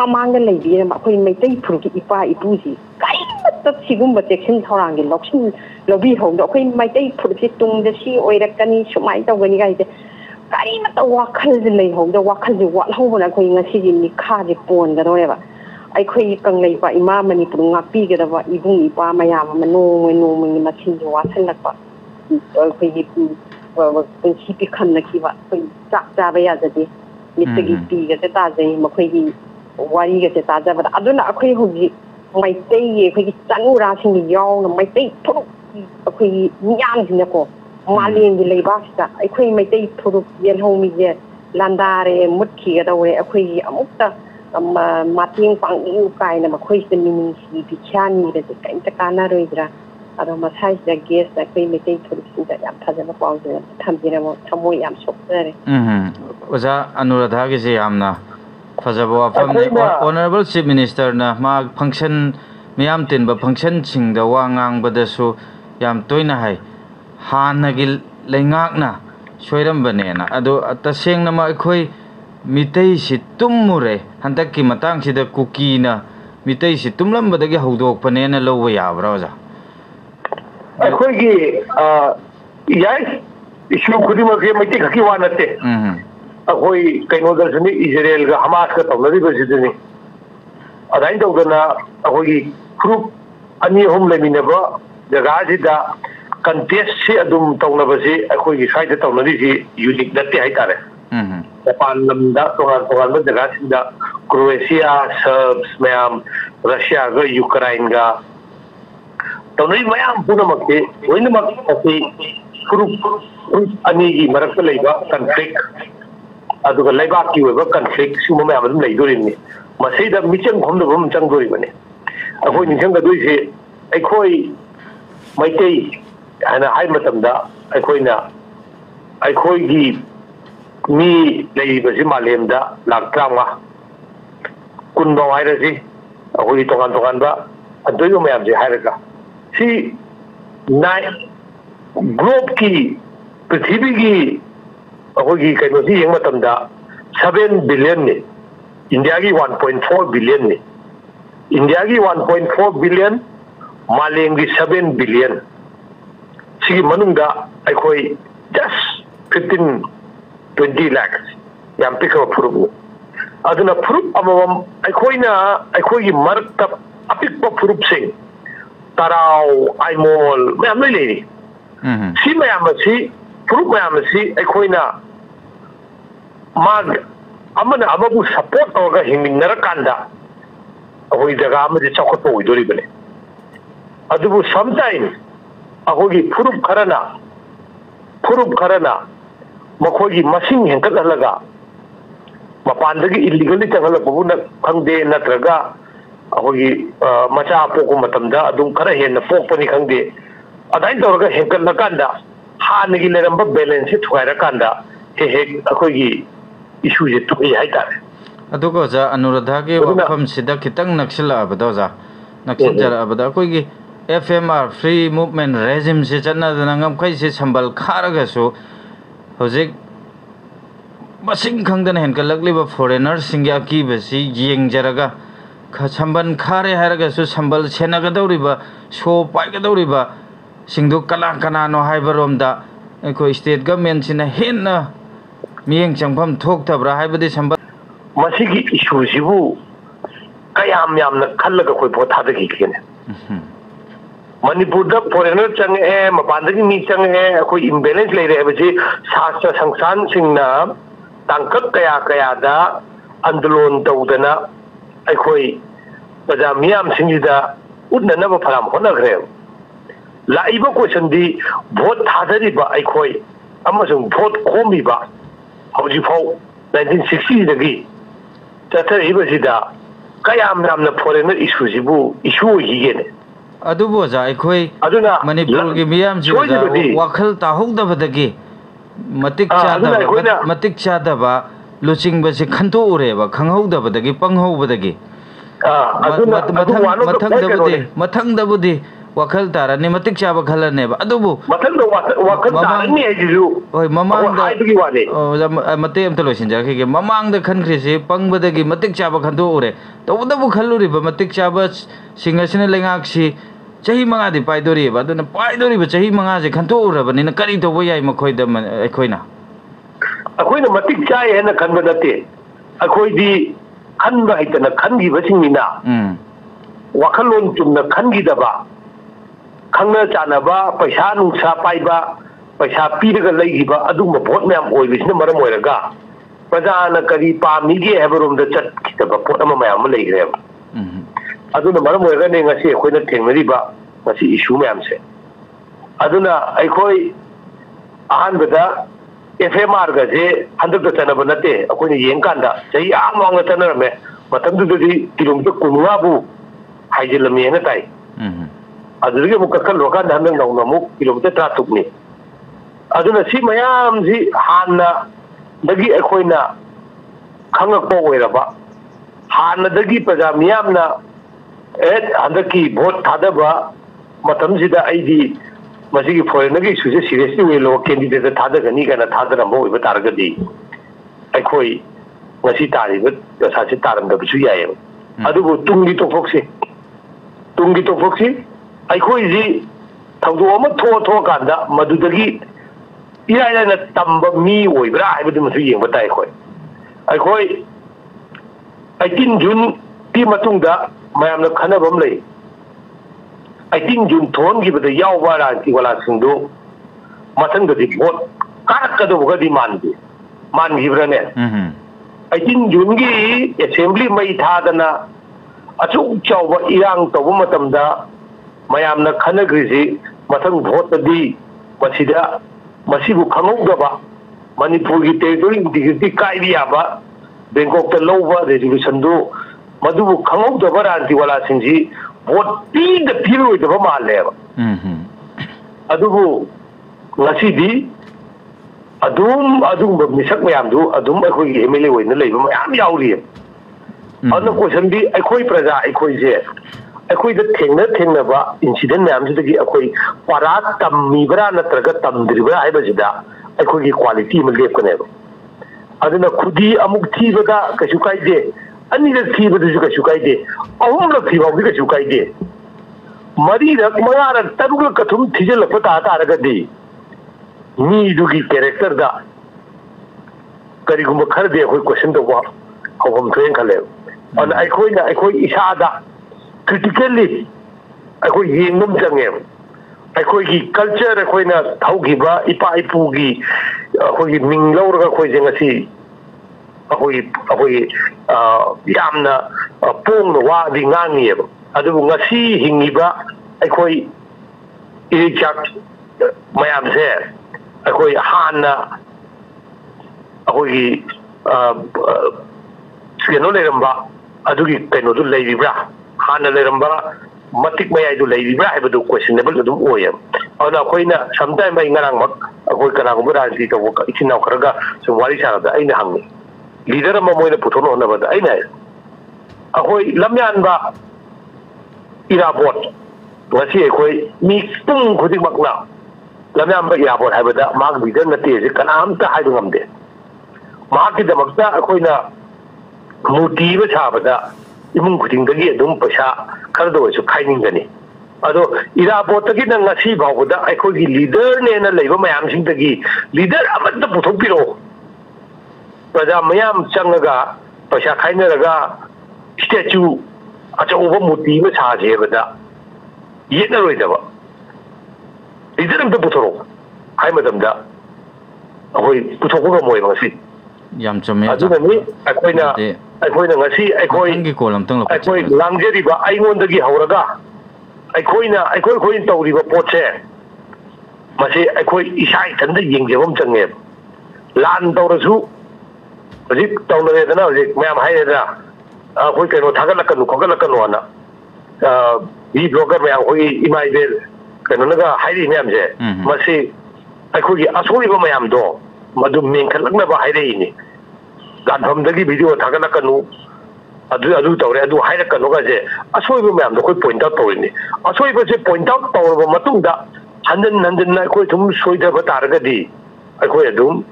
ꯃꯃꯥꯡꯗ ꯂꯩꯕꯤꯔꯝꯕ ꯑꯩꯈꯣꯏ ꯃꯩꯇꯩ ꯐꯨꯔꯨꯞꯀꯤ ꯏꯄꯥ ꯏꯄꯨꯁꯤ ꯀꯔꯤꯃꯠꯇ ꯁꯤꯒꯨꯝꯕ ꯆꯦꯛꯁꯤꯟ ꯊꯧꯔꯥꯡꯒꯤ ꯂꯧꯕꯤꯍꯧꯗ ꯑꯩꯈꯣꯏ ꯃꯩꯇꯩ ꯐꯨꯔꯨꯞꯁꯤ ꯇꯨꯡꯗ ꯁꯤ ꯑꯣꯏꯔꯛꯀꯅꯤ ꯁꯨꯃꯥꯏꯅ ꯇꯧꯒꯅꯤ ꯀꯥꯏꯁꯦ ꯀꯔꯤꯃꯠꯇ ꯋꯥꯈꯜꯁꯦ ꯂꯩꯍꯧꯗ ꯋꯥꯈꯜꯁꯦ ꯋꯥꯠꯍꯧꯕꯅ ꯑꯩꯈꯣꯏ ꯉꯁꯤꯒꯤ ꯃꯤꯈꯥꯁꯦ ꯄꯣꯟꯒꯗꯧꯔꯦꯕ ꯑꯩꯈꯣꯏꯒꯤ ꯀꯪꯂꯩꯄꯥꯛ ꯏꯃꯥ ꯃꯅꯤꯄꯨꯔ ꯉꯥꯛꯄꯤꯒꯗꯕ ꯏꯕꯨꯡ ꯏꯄꯥ ꯃꯌꯥꯝ ꯑꯃ ꯅꯣꯡꯃꯒꯤ ꯃꯁꯤꯡꯁꯦ ꯋꯥꯠꯁꯤꯜꯂꯛꯄ ꯑꯩꯈꯣꯏꯒꯤ ꯄꯨꯟꯁꯤ ꯄꯤꯈꯝꯅꯈꯤꯕ ꯑꯩꯈꯣꯏ ꯆꯥꯛ ꯆꯥꯕ ꯌꯥꯖꯗꯦ ꯃꯤꯠꯇꯒꯤ ꯄꯤꯒꯁꯦ ꯇꯥꯖꯩ ꯃꯈꯣꯏꯒꯤ ꯋꯥꯔꯤꯒꯁꯦ ꯇꯥꯖꯕꯗ ꯑꯗꯨꯅ ꯑꯩꯈꯣꯏ ꯍꯧꯖꯤꯛ ꯃꯩꯇꯩꯒꯤ ꯑꯩꯈꯣꯏꯒꯤ ꯆꯅꯨꯔꯥꯁꯤꯡꯒꯤ ꯌꯥꯎꯅ ꯃꯩꯇꯩ ꯐꯨꯔꯨꯞꯀꯤ ꯑꯩꯈꯣꯏꯒꯤ ꯃꯤꯌꯥꯝꯁꯤꯅꯀꯣ ꯃꯥꯂꯦꯝꯒꯤ ꯂꯩꯕꯥꯛꯁꯤꯗ ꯑꯩꯈꯣꯏ ꯃꯩꯇꯩ ꯐꯨꯔꯨꯞ ꯌꯦꯜꯍꯧꯃꯤꯁꯦ ꯂꯥꯟꯗꯥꯔꯦ ꯃꯨꯠꯈꯤꯒꯗꯧꯔꯦ ꯑꯩꯈꯣꯏꯒꯤ ꯑꯃꯨꯛꯇ ꯃꯇꯦꯡ ꯄꯥꯡꯕꯤꯌꯨ ꯀꯥꯏꯅ ꯃꯈꯣꯏꯁꯤꯗ ꯃꯤꯅꯨꯡꯁꯤ ꯕꯤꯈ꯭ꯌꯥ ꯅꯤꯕꯁꯦ ꯀꯔꯤꯝꯇ ꯀꯥꯟꯅꯔꯣꯏꯗ꯭ꯔꯥ ꯑꯗꯣ ꯃꯁꯥꯏꯁꯤꯗ ꯒꯦꯁꯇ ꯑꯩꯈꯣꯏ ꯃꯩꯇꯩ ꯐꯨꯔꯨꯞꯁꯤꯡꯗ ꯌꯥꯝ ꯐꯖꯅ ꯄꯥꯎꯖꯦꯜ ꯊꯝꯕꯤꯔꯝꯃꯣ ꯊꯃꯣꯏ ꯌꯥꯝ ꯁꯣꯛꯆꯔꯦ ꯑꯣꯖꯥ ꯑꯅꯨꯔꯥꯙꯥꯒꯤꯁꯦ ꯌꯥꯝꯅ ꯐꯖꯕ ꯋꯥꯐꯝꯅꯤ ꯑꯣꯅꯔꯦꯕꯜ ꯆꯤꯐ ꯃꯤꯅꯤꯁꯇꯔꯅ ꯃꯥ ꯐꯪꯁꯟ ꯃꯤꯌꯥꯝ ꯇꯤꯟꯕ ꯐꯪꯁꯟꯁꯤꯡꯗ ꯋꯥ ꯉꯥꯡꯕꯗꯁꯨ ꯌꯥꯝ ꯇꯣꯏꯅ ꯍꯥꯏ ꯍꯥꯟꯅꯒꯤ ꯂꯩꯉꯥꯛꯅ ꯁꯣꯏꯔꯝꯕꯅꯦꯅ ꯑꯗꯣ ꯇꯁꯦꯡꯅꯃꯛ ꯑꯩꯈꯣꯏ ꯃꯤꯇꯩꯁꯤ ꯇꯨꯝꯃꯨꯔꯦ ꯍꯟꯗꯛꯀꯤ ꯃꯇꯥꯡꯁꯤꯗ ꯀꯨꯀꯤꯅ ꯃꯤꯇꯩꯁꯤ ꯇꯨꯝꯂꯝꯕꯗꯒꯤ ꯍꯧꯗꯣꯛꯄꯅꯦꯅ ꯂꯧꯕ ꯌꯥꯕ꯭ꯔꯥ ꯑꯣꯖꯥ ꯑꯩꯈꯣꯏꯒꯤ ꯌꯥꯏ ꯏꯁꯨ ꯈꯨꯗꯤꯡꯃꯛꯁꯦ ꯃꯩꯇꯩ ꯈꯛꯀꯤ ꯋꯥ ꯅꯠꯇꯦ ꯑꯩꯈꯣꯏ ꯀꯩꯅꯣꯗꯁꯨꯅꯤ ꯏꯖꯔꯦꯜꯒ ꯍꯃꯥꯁꯀ ꯇꯧꯅꯔꯤꯕꯁꯤꯗꯅꯤ ꯑꯗꯨꯃꯥꯏꯅ ꯇꯧꯗꯅ ꯑꯩꯈꯣꯏꯒꯤ ꯐꯨꯔꯨꯞ ꯑꯅꯤ ꯑꯍꯨꯝ ꯂꯩꯃꯤꯟꯅꯕ ꯖꯒꯥꯁꯤꯗ ꯀꯟꯇꯦꯁꯁꯤ ꯑꯗꯨꯝ ꯇꯧꯅꯕꯁꯤ ꯑꯩꯈꯣꯏꯒꯤ ꯁ꯭ꯋꯥꯏꯗ ꯇꯧꯅꯔꯤꯁꯤ ꯌꯨꯅꯤꯛ ꯅꯠꯇꯦ ꯍꯥꯏꯇꯥꯔꯦ ꯃꯄꯥꯟ ꯂꯝꯗ ꯇꯣꯉꯥꯟ ꯇꯣꯉꯥꯟꯕ ꯖꯒꯥꯁꯤꯡꯗ ꯀ꯭ꯔꯣꯑꯦꯁꯤꯌꯥ ꯁꯔꯕꯁ ꯃꯌꯥꯝ ꯔꯁꯤꯌꯥꯒ ꯌꯨꯀ꯭ꯔꯥꯏꯟꯒ ꯇꯧꯅꯔꯤ ꯃꯌꯥꯝ ꯄꯨꯝꯅꯃꯛꯁꯤ ꯂꯣꯏꯅꯃꯛ ꯑꯁꯤ ꯐꯨꯔꯨꯞ ꯑꯅꯤꯒꯤ ꯃꯔꯛꯇ ꯂꯩꯕ ꯀꯟꯐ꯭ꯂꯤꯛ ꯑꯗꯨꯒ ꯂꯩꯕꯥꯛꯀꯤ ꯑꯣꯏꯕ ꯀꯟꯐ꯭ꯂꯤꯛ ꯁꯤꯒꯨꯝꯕ ꯃꯌꯥꯝ ꯑꯗꯨꯝ ꯂꯩꯗꯣꯔꯤꯕꯅꯤ ꯃꯁꯤꯗ ꯃꯤꯆꯪ ꯈꯣꯝꯗꯕ ꯑꯃ ꯆꯪꯗꯣꯔꯤꯕꯅꯤ ꯑꯩꯈꯣꯏ ꯅꯤꯡꯁꯤꯡꯒꯗꯣꯏꯁꯤ ꯑꯩꯈꯣꯏ ꯃꯩꯇꯩ ꯍꯥꯏꯅ ꯍꯥꯏꯕ ꯃꯇꯝꯗ ꯑꯩꯈꯣꯏꯒꯤ ꯃꯤ ꯂꯩꯔꯤꯕꯁꯤ ꯃꯥꯂꯦꯝꯗ ꯂꯥꯛ 50 ꯀꯨꯟꯐꯥꯎ ꯍꯥꯏꯔꯁꯤ ꯑꯩꯈꯣꯏꯒꯤ ꯇꯣꯉꯥꯟ ꯇꯣꯉꯥꯟꯕ ꯑꯗꯨꯏꯕ ꯃꯌꯥꯝꯁꯦ ꯍꯥꯏꯔꯒ ꯁꯤ ꯒ꯭ꯂꯣꯕꯀꯤ ꯄ꯭ꯔꯤꯊꯤꯕꯤꯒꯤ ꯑꯩꯈꯣꯏꯒꯤ ꯀꯩꯅꯣꯁꯤ ꯌꯦꯡꯕ ꯃꯇꯝꯗ 7 ꯕꯤꯂꯤꯌꯟꯅꯤ ꯏꯟꯗꯤꯌꯥꯒꯤ 1.4 ꯕꯤꯂꯤꯌꯟꯅꯤ ꯏꯟꯗꯤꯌꯥꯒꯤ 1.4 ꯕꯤꯂꯤꯌꯟ ꯃꯥꯂꯦꯝꯒꯤ 7 ꯕꯤꯂꯤꯌꯟ सिगी मनुंगा अखोई जस्ट 15-20 लाख याम पिकअप फुरुप अदुना फुरुप अमम अखोइना अखोई मरक अपिक फुरुप सिंग तराव आइमोल मैम लेनी सी मैम सी फुरुप मैम सी अखोइना माग अमना अमबु सपोर्ट तौरगा हिंगिनरकांदा अखोई जगह अमदि चौखत ओइदोरिबने अदुबु समटाइम अखोगी फुरुप खरना मखोगी मसिंग हेंकटहलगा मपानदगी इलीगली चंगलपबुना खंगदे नत्रगा अखोगी मचा पोको मतमदा अदुम खरा हेन पोकपनि खंगदे अदाइन तौरगा हेंकटलकांदा हानगी लेरंबा बैलेंस थुगाइरकांदा हे अखोगी इशू जे तुई हाइतारे अदुगा जा अनुराधा के वफम सिदा खितंग नक्सला अबदोजा नक्सजरा अबदा कोई FMR फ्री मूवमेंट रेजिम से चलना दनंगम कैसे संबल खारगसु होजिक मसिंग खंगदन हेनकलकलिबा फॉरेनर सिंगे अकीबसी येंगजरगा संबल खारे हारगसु संबल सेनगदौरिबा शो पाइगदौरिबा सिंदु कला कनानो हाइबरोमदा एको स्टेट गवर्नमेंट सिना हेन्ना मियेंग चंगफम थोकतब्रा हाइबदि संबल मसिगी इशू सिबु कयाम यामना खल्लगा कोई बोथादगी केने मणिपुर फॉरेनर चंगे मपानदगी मी चंगे अखोई इम्बेलेंस ले रहे बजे शास्त्र संस्थान सिंगना तांकक कया कयादा आंदोलन तौदना अखोई प्रजा मियाम सिंगिदा उन्ननब फराम होनग्रे लाइबो क्वेश्चन दी वोट थादरिबा अखोई अमसुंग वोट खोमिबा हौजिफाउ 1960 दगी चथरिबसिदा कयाम नामना फॉरेनर इशू सिबु इशू हिगेने अदुबो जा अखोई मणिपुर की मियाम से वखल ताहुदबदगी मतिक चादबा लुचिंगबसे खंतोरेबा खंगहौदबदगी पंगहौबदगी मथंगदबुदी wakhal tarani matik chaba khalane ba adubu mathang da wakhal tarani ai ju oi mamang da ai gi wale mate am talo sinja ke mamang da khan khri se pangbada gi matik chaba khandu ure to udabu khaluri ba matik chaba singasina lengak si chahi manga di paidori ba duna paidori ba chahi manga je khantu ura ba ni na kari to bo yai makhoi da khoina matik chai hena khanba nate akhoi di khanba haitana khangi basingina wakalon chumna khangi daba khangna chanaba paisa nungsa paiba paisa piraga leigiba aduma bot myam oibisina maram oiraga prajana kari pamige habarom da chat kitaba pot ama mayam leigreba aduna maram oiraga ne ngasi khoina thengmariba ngasi issue myam se aduna aikhoi ahan bada FMR ga je handak da chanaba nate akoina yengkanda sei among na chanarame matamdu di kilometer kunwa bu haijilami na tai adurige mu kakkal lokan hanang nauna mu kilometer 30 ni aduna si mayam si hanna dagi akoina khangak po oiraba hanna dagi praja miyamna handaki vote thadaba matam sida aidi masigi foreigner gi suje seriously we lo candidate thadagani kana thadara mo iba targadi aikoi ngasi tariba sasi taram da bisu yaye adubu tungi to foksi aikoi ji thawdu ama tho kanda madudagi ira na tamba mi oibra aibadu masu yengba tai aikoi 18 June ti matungda mayamna khanabam lei 18 June thon gi bada yawba ran ki wala singdo matang da di vote karak ka do ga di man gi brane 18 June gi assembly mai thadana achu chawba irang tawba matamda mayamna khanagrisi matang vote di masida masibu khangogaba manipur gi territory integrity kaibiya ba Bangkok ta lowba resolution do madubu khangogaba ran ki wala singji vote the period of Maleva. Adubu Nasidi Adum Misak Mayamdu, Adum Akoi Emily in the labor, Mayam Yauri. On the question be Akoi Praza, Akoi Zer. Akoi the Tengaba incident names to get Akoi Parat Tam Mibra Natraga Tam Driba Ibazida, Akoi quality Malay. Adana Kudi Amukti Vada Kashukai De. Ani da tiba da suka shukai de ahum la tiba ga shukai de mari da mara taruga kathum thijal pata ta raga de ni dugi character da kari gum khar de koi question da wa hom train khale on aikoi isa da critically aikoi yengum jange aikoi gi culture aikoi na thaugi ba ipa ipu gi aikoi ming lauraga koi jengasi Ahoy Yamna Pong the Wadi Nani Adu Nasi Hingiba Akoi Irichak Mayam Zer Akoi Hana Ahoy Skeno Leramba Adugi Peno to Lady Bra Hana Leramba Matik Maya to Lady Bra have to questionable to do Oyam. On a coina, sometime by Naranmak, Akoi Kanamura, it's now Karaga, so Warisha, the Ainahang. Leader of Mamoy Putono never the Aina. Ahoy Lamyanba Irabot. Was he a quay? Me stung could you now? Lamyamba Irabot have that mark be done the Tese, can am the Hidungam de. Market the Makta Akoina Motiva Sabada, even putting the gear, don't pasha, Cardo is a kinding gani. Although Irabot again and Nasiba, I could be leader and a labor, my am sing the gi. Leader about the Putopiro. Praja Mayam Changaga, Pasha Kainaraga, statue, at over motive charge here with that. Yet no reader. Is it the Putoro? I madam da. Ahoy Putoka Moy, Yam Chame, Akoina Nasi, Akoi Langeriba, I want the Gihauraga. Akoina to River Poche. Masi Akoi Ishai and the Yingam Changem. Land Dorazu. Zik tong na rin na zik mayam hay na kung kano tagalakan i blogger mayam kung imay del kano naga hay mayam je masi ay kung asuri ba mayam do maduming kalag na ba hay ni gan from dagi video tagalakan ꯑꯗꯨ ꯇꯧꯔꯦ ꯑꯗꯨ ꯍꯥꯏꯔꯛꯀꯅꯣꯒꯁꯦ ꯑꯁꯣꯏꯕ ꯃꯌꯥꯝꯗꯣ ꯑꯩꯈꯣꯏ ꯄꯣꯏꯟꯠ ꯑꯥꯎꯠ ꯇꯧꯔꯤꯅꯤ ꯑꯁꯣꯏꯕꯁꯦ ꯄꯣꯏꯟꯠ ꯑꯥꯎꯠ ꯇꯧꯔꯕ ꯃꯇꯨꯡꯗ ꯍꯟꯖꯟꯅ ꯑꯩꯈꯣꯏ ꯁꯨꯝ ꯁꯣꯏꯗꯕ ꯇꯥꯔꯒꯗꯤ ꯑꯩꯈꯣꯏ ꯑꯗꯨꯝ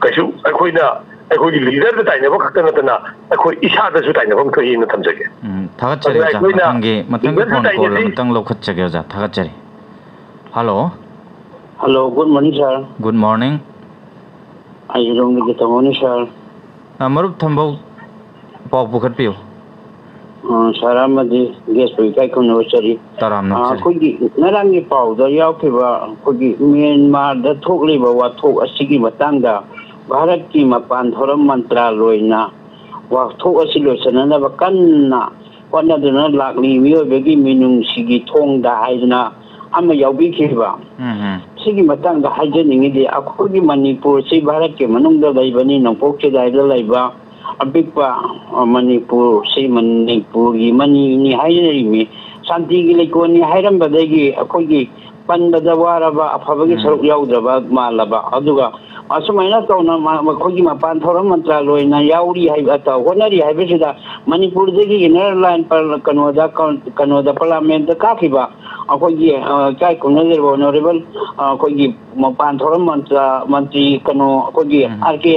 ꯀꯩꯁꯨ ꯑꯩꯈꯣꯏꯒꯤ ꯂꯤꯗꯔꯗ ꯇꯥꯏꯅꯕ ꯈꯛꯇ ꯅꯠꯇꯅ ꯑꯩꯈꯣꯏ ꯏꯁꯥꯗꯁꯨ ꯇꯥꯏꯅꯐꯝ ꯊꯣꯛꯏꯅ ꯊꯝꯖꯒꯦ ꯊꯥꯒꯠꯆꯔꯤ ꯑꯣꯖꯥ ꯃꯊꯪꯒꯤ ꯐꯣꯟ ꯀꯣꯜ ꯑꯃꯇꯪ ꯂꯧꯈꯠꯆꯒꯦ ꯑꯣꯖꯥ ꯊꯥꯒꯠꯆꯔꯤ hello good morning sir good morning ꯑꯩꯔꯣꯝꯗꯒꯤ ꯇꯥꯃꯣꯅꯤ ꯁꯥꯔ ꯃꯔꯨꯞ ꯊꯝꯕꯧ ꯄꯥꯎ ꯄꯨꯈꯠꯄꯤꯌꯨ ꯁꯥꯔ ꯑꯃꯗꯤ ꯒꯦꯁꯄꯨ ꯏꯀꯥꯏ ꯈꯨꯝꯅꯖꯔꯤ ꯑꯩꯈꯣꯏꯒꯤ ꯉꯔꯥꯡꯒꯤ ꯄꯥꯎꯗ ꯌꯥꯎꯈꯤꯕ ꯑꯩꯈꯣꯏꯒꯤ ꯃ꯭ꯌꯥꯟꯃꯥꯔꯗ ꯊꯣꯛꯂꯤꯕ ꯋꯥꯊꯣꯛ ꯑꯁꯤꯒꯤ ꯃꯇꯥꯡꯗ ꯚꯥꯔꯠꯀꯤ ꯃꯄꯥꯟ ꯊꯧꯔꯝ ꯃꯟꯇ꯭ꯔꯥꯂꯣꯏꯅ ꯋꯥꯊꯣꯛ ꯑꯁꯤ ꯂꯣꯏꯁꯤꯟꯅꯅꯕ ꯀꯟꯅ ꯍꯣꯠꯅꯗꯨꯅ ꯂꯥꯛꯂꯤ ꯃꯤꯑꯣꯏꯕꯒꯤ ꯃꯤꯅꯨꯡꯁꯤꯒꯤ ꯊꯣꯡꯗ ꯍꯥꯏꯗꯅ ꯑꯃ ꯌꯥꯎꯕꯤꯈꯤꯕ ꯁꯤꯒꯤ ꯃꯇꯥꯡꯗ ꯍꯥꯏꯖꯅꯤꯡꯉꯤꯗꯤ ꯑꯩꯈꯣꯏꯒꯤ ꯃꯅꯤꯄꯨꯔꯁꯤ ꯚꯥꯔꯠꯀꯤ ꯃꯅꯨꯡꯗ ꯂꯩꯕꯅꯤ ꯅꯣꯡꯄꯣꯛ ꯆꯦꯒꯥꯏꯗ ꯂꯩꯕ ꯑꯄꯤꯛꯄ ꯃꯅꯤꯄꯨꯔꯁꯤ ꯃꯅꯤꯄꯨꯔꯒꯤ ꯃꯅꯤꯅꯤ ꯍꯥꯏꯅꯔꯤꯃꯤ ꯁꯥꯟꯇꯤꯒꯤ ꯂꯩꯀꯣꯟꯅꯤ ꯍꯥꯏꯔꯝꯕꯗꯒꯤ ꯑꯩꯈꯣꯏꯒꯤ ꯄꯟꯕꯗ ꯋꯥꯔꯕ ꯑꯐꯕꯒꯤ ꯁꯔꯨꯛ ꯌꯥꯎꯗ꯭ꯔꯕ ꯃꯥꯜꯂꯕ ꯑꯗꯨꯒ ꯑꯁꯨꯃꯥꯏꯅ ꯇꯧꯅ ꯑꯩꯈꯣꯏꯒꯤ ꯃꯄꯥꯟ ꯊꯧꯔꯝ ꯃꯟꯇ꯭ꯔꯥꯂꯣꯏꯅ ꯌꯥꯎꯔꯤ ꯍꯣꯠꯅꯔꯤ ꯍꯥꯏꯕꯁꯤꯗ ꯃꯅꯤꯄꯨꯔꯗꯒꯤ ꯏꯅꯔ ꯂꯥꯏꯟ ꯀꯩꯅꯣꯗ ꯄꯥꯔꯂꯥꯃꯦꯟꯇ ꯀꯥꯈꯤꯕ ꯑꯩꯈꯣꯏꯒꯤ ꯏꯀꯥꯏ ꯈꯨꯝꯅꯖꯔꯤꯕ ꯑꯣꯅꯔꯦꯕꯜ ꯑꯩꯈꯣꯏꯒꯤ ꯃꯄꯥꯟ ꯊꯧꯔꯝ ꯃꯟꯇ꯭ꯔꯤ ꯑꯩꯈꯣꯏꯒꯤ RK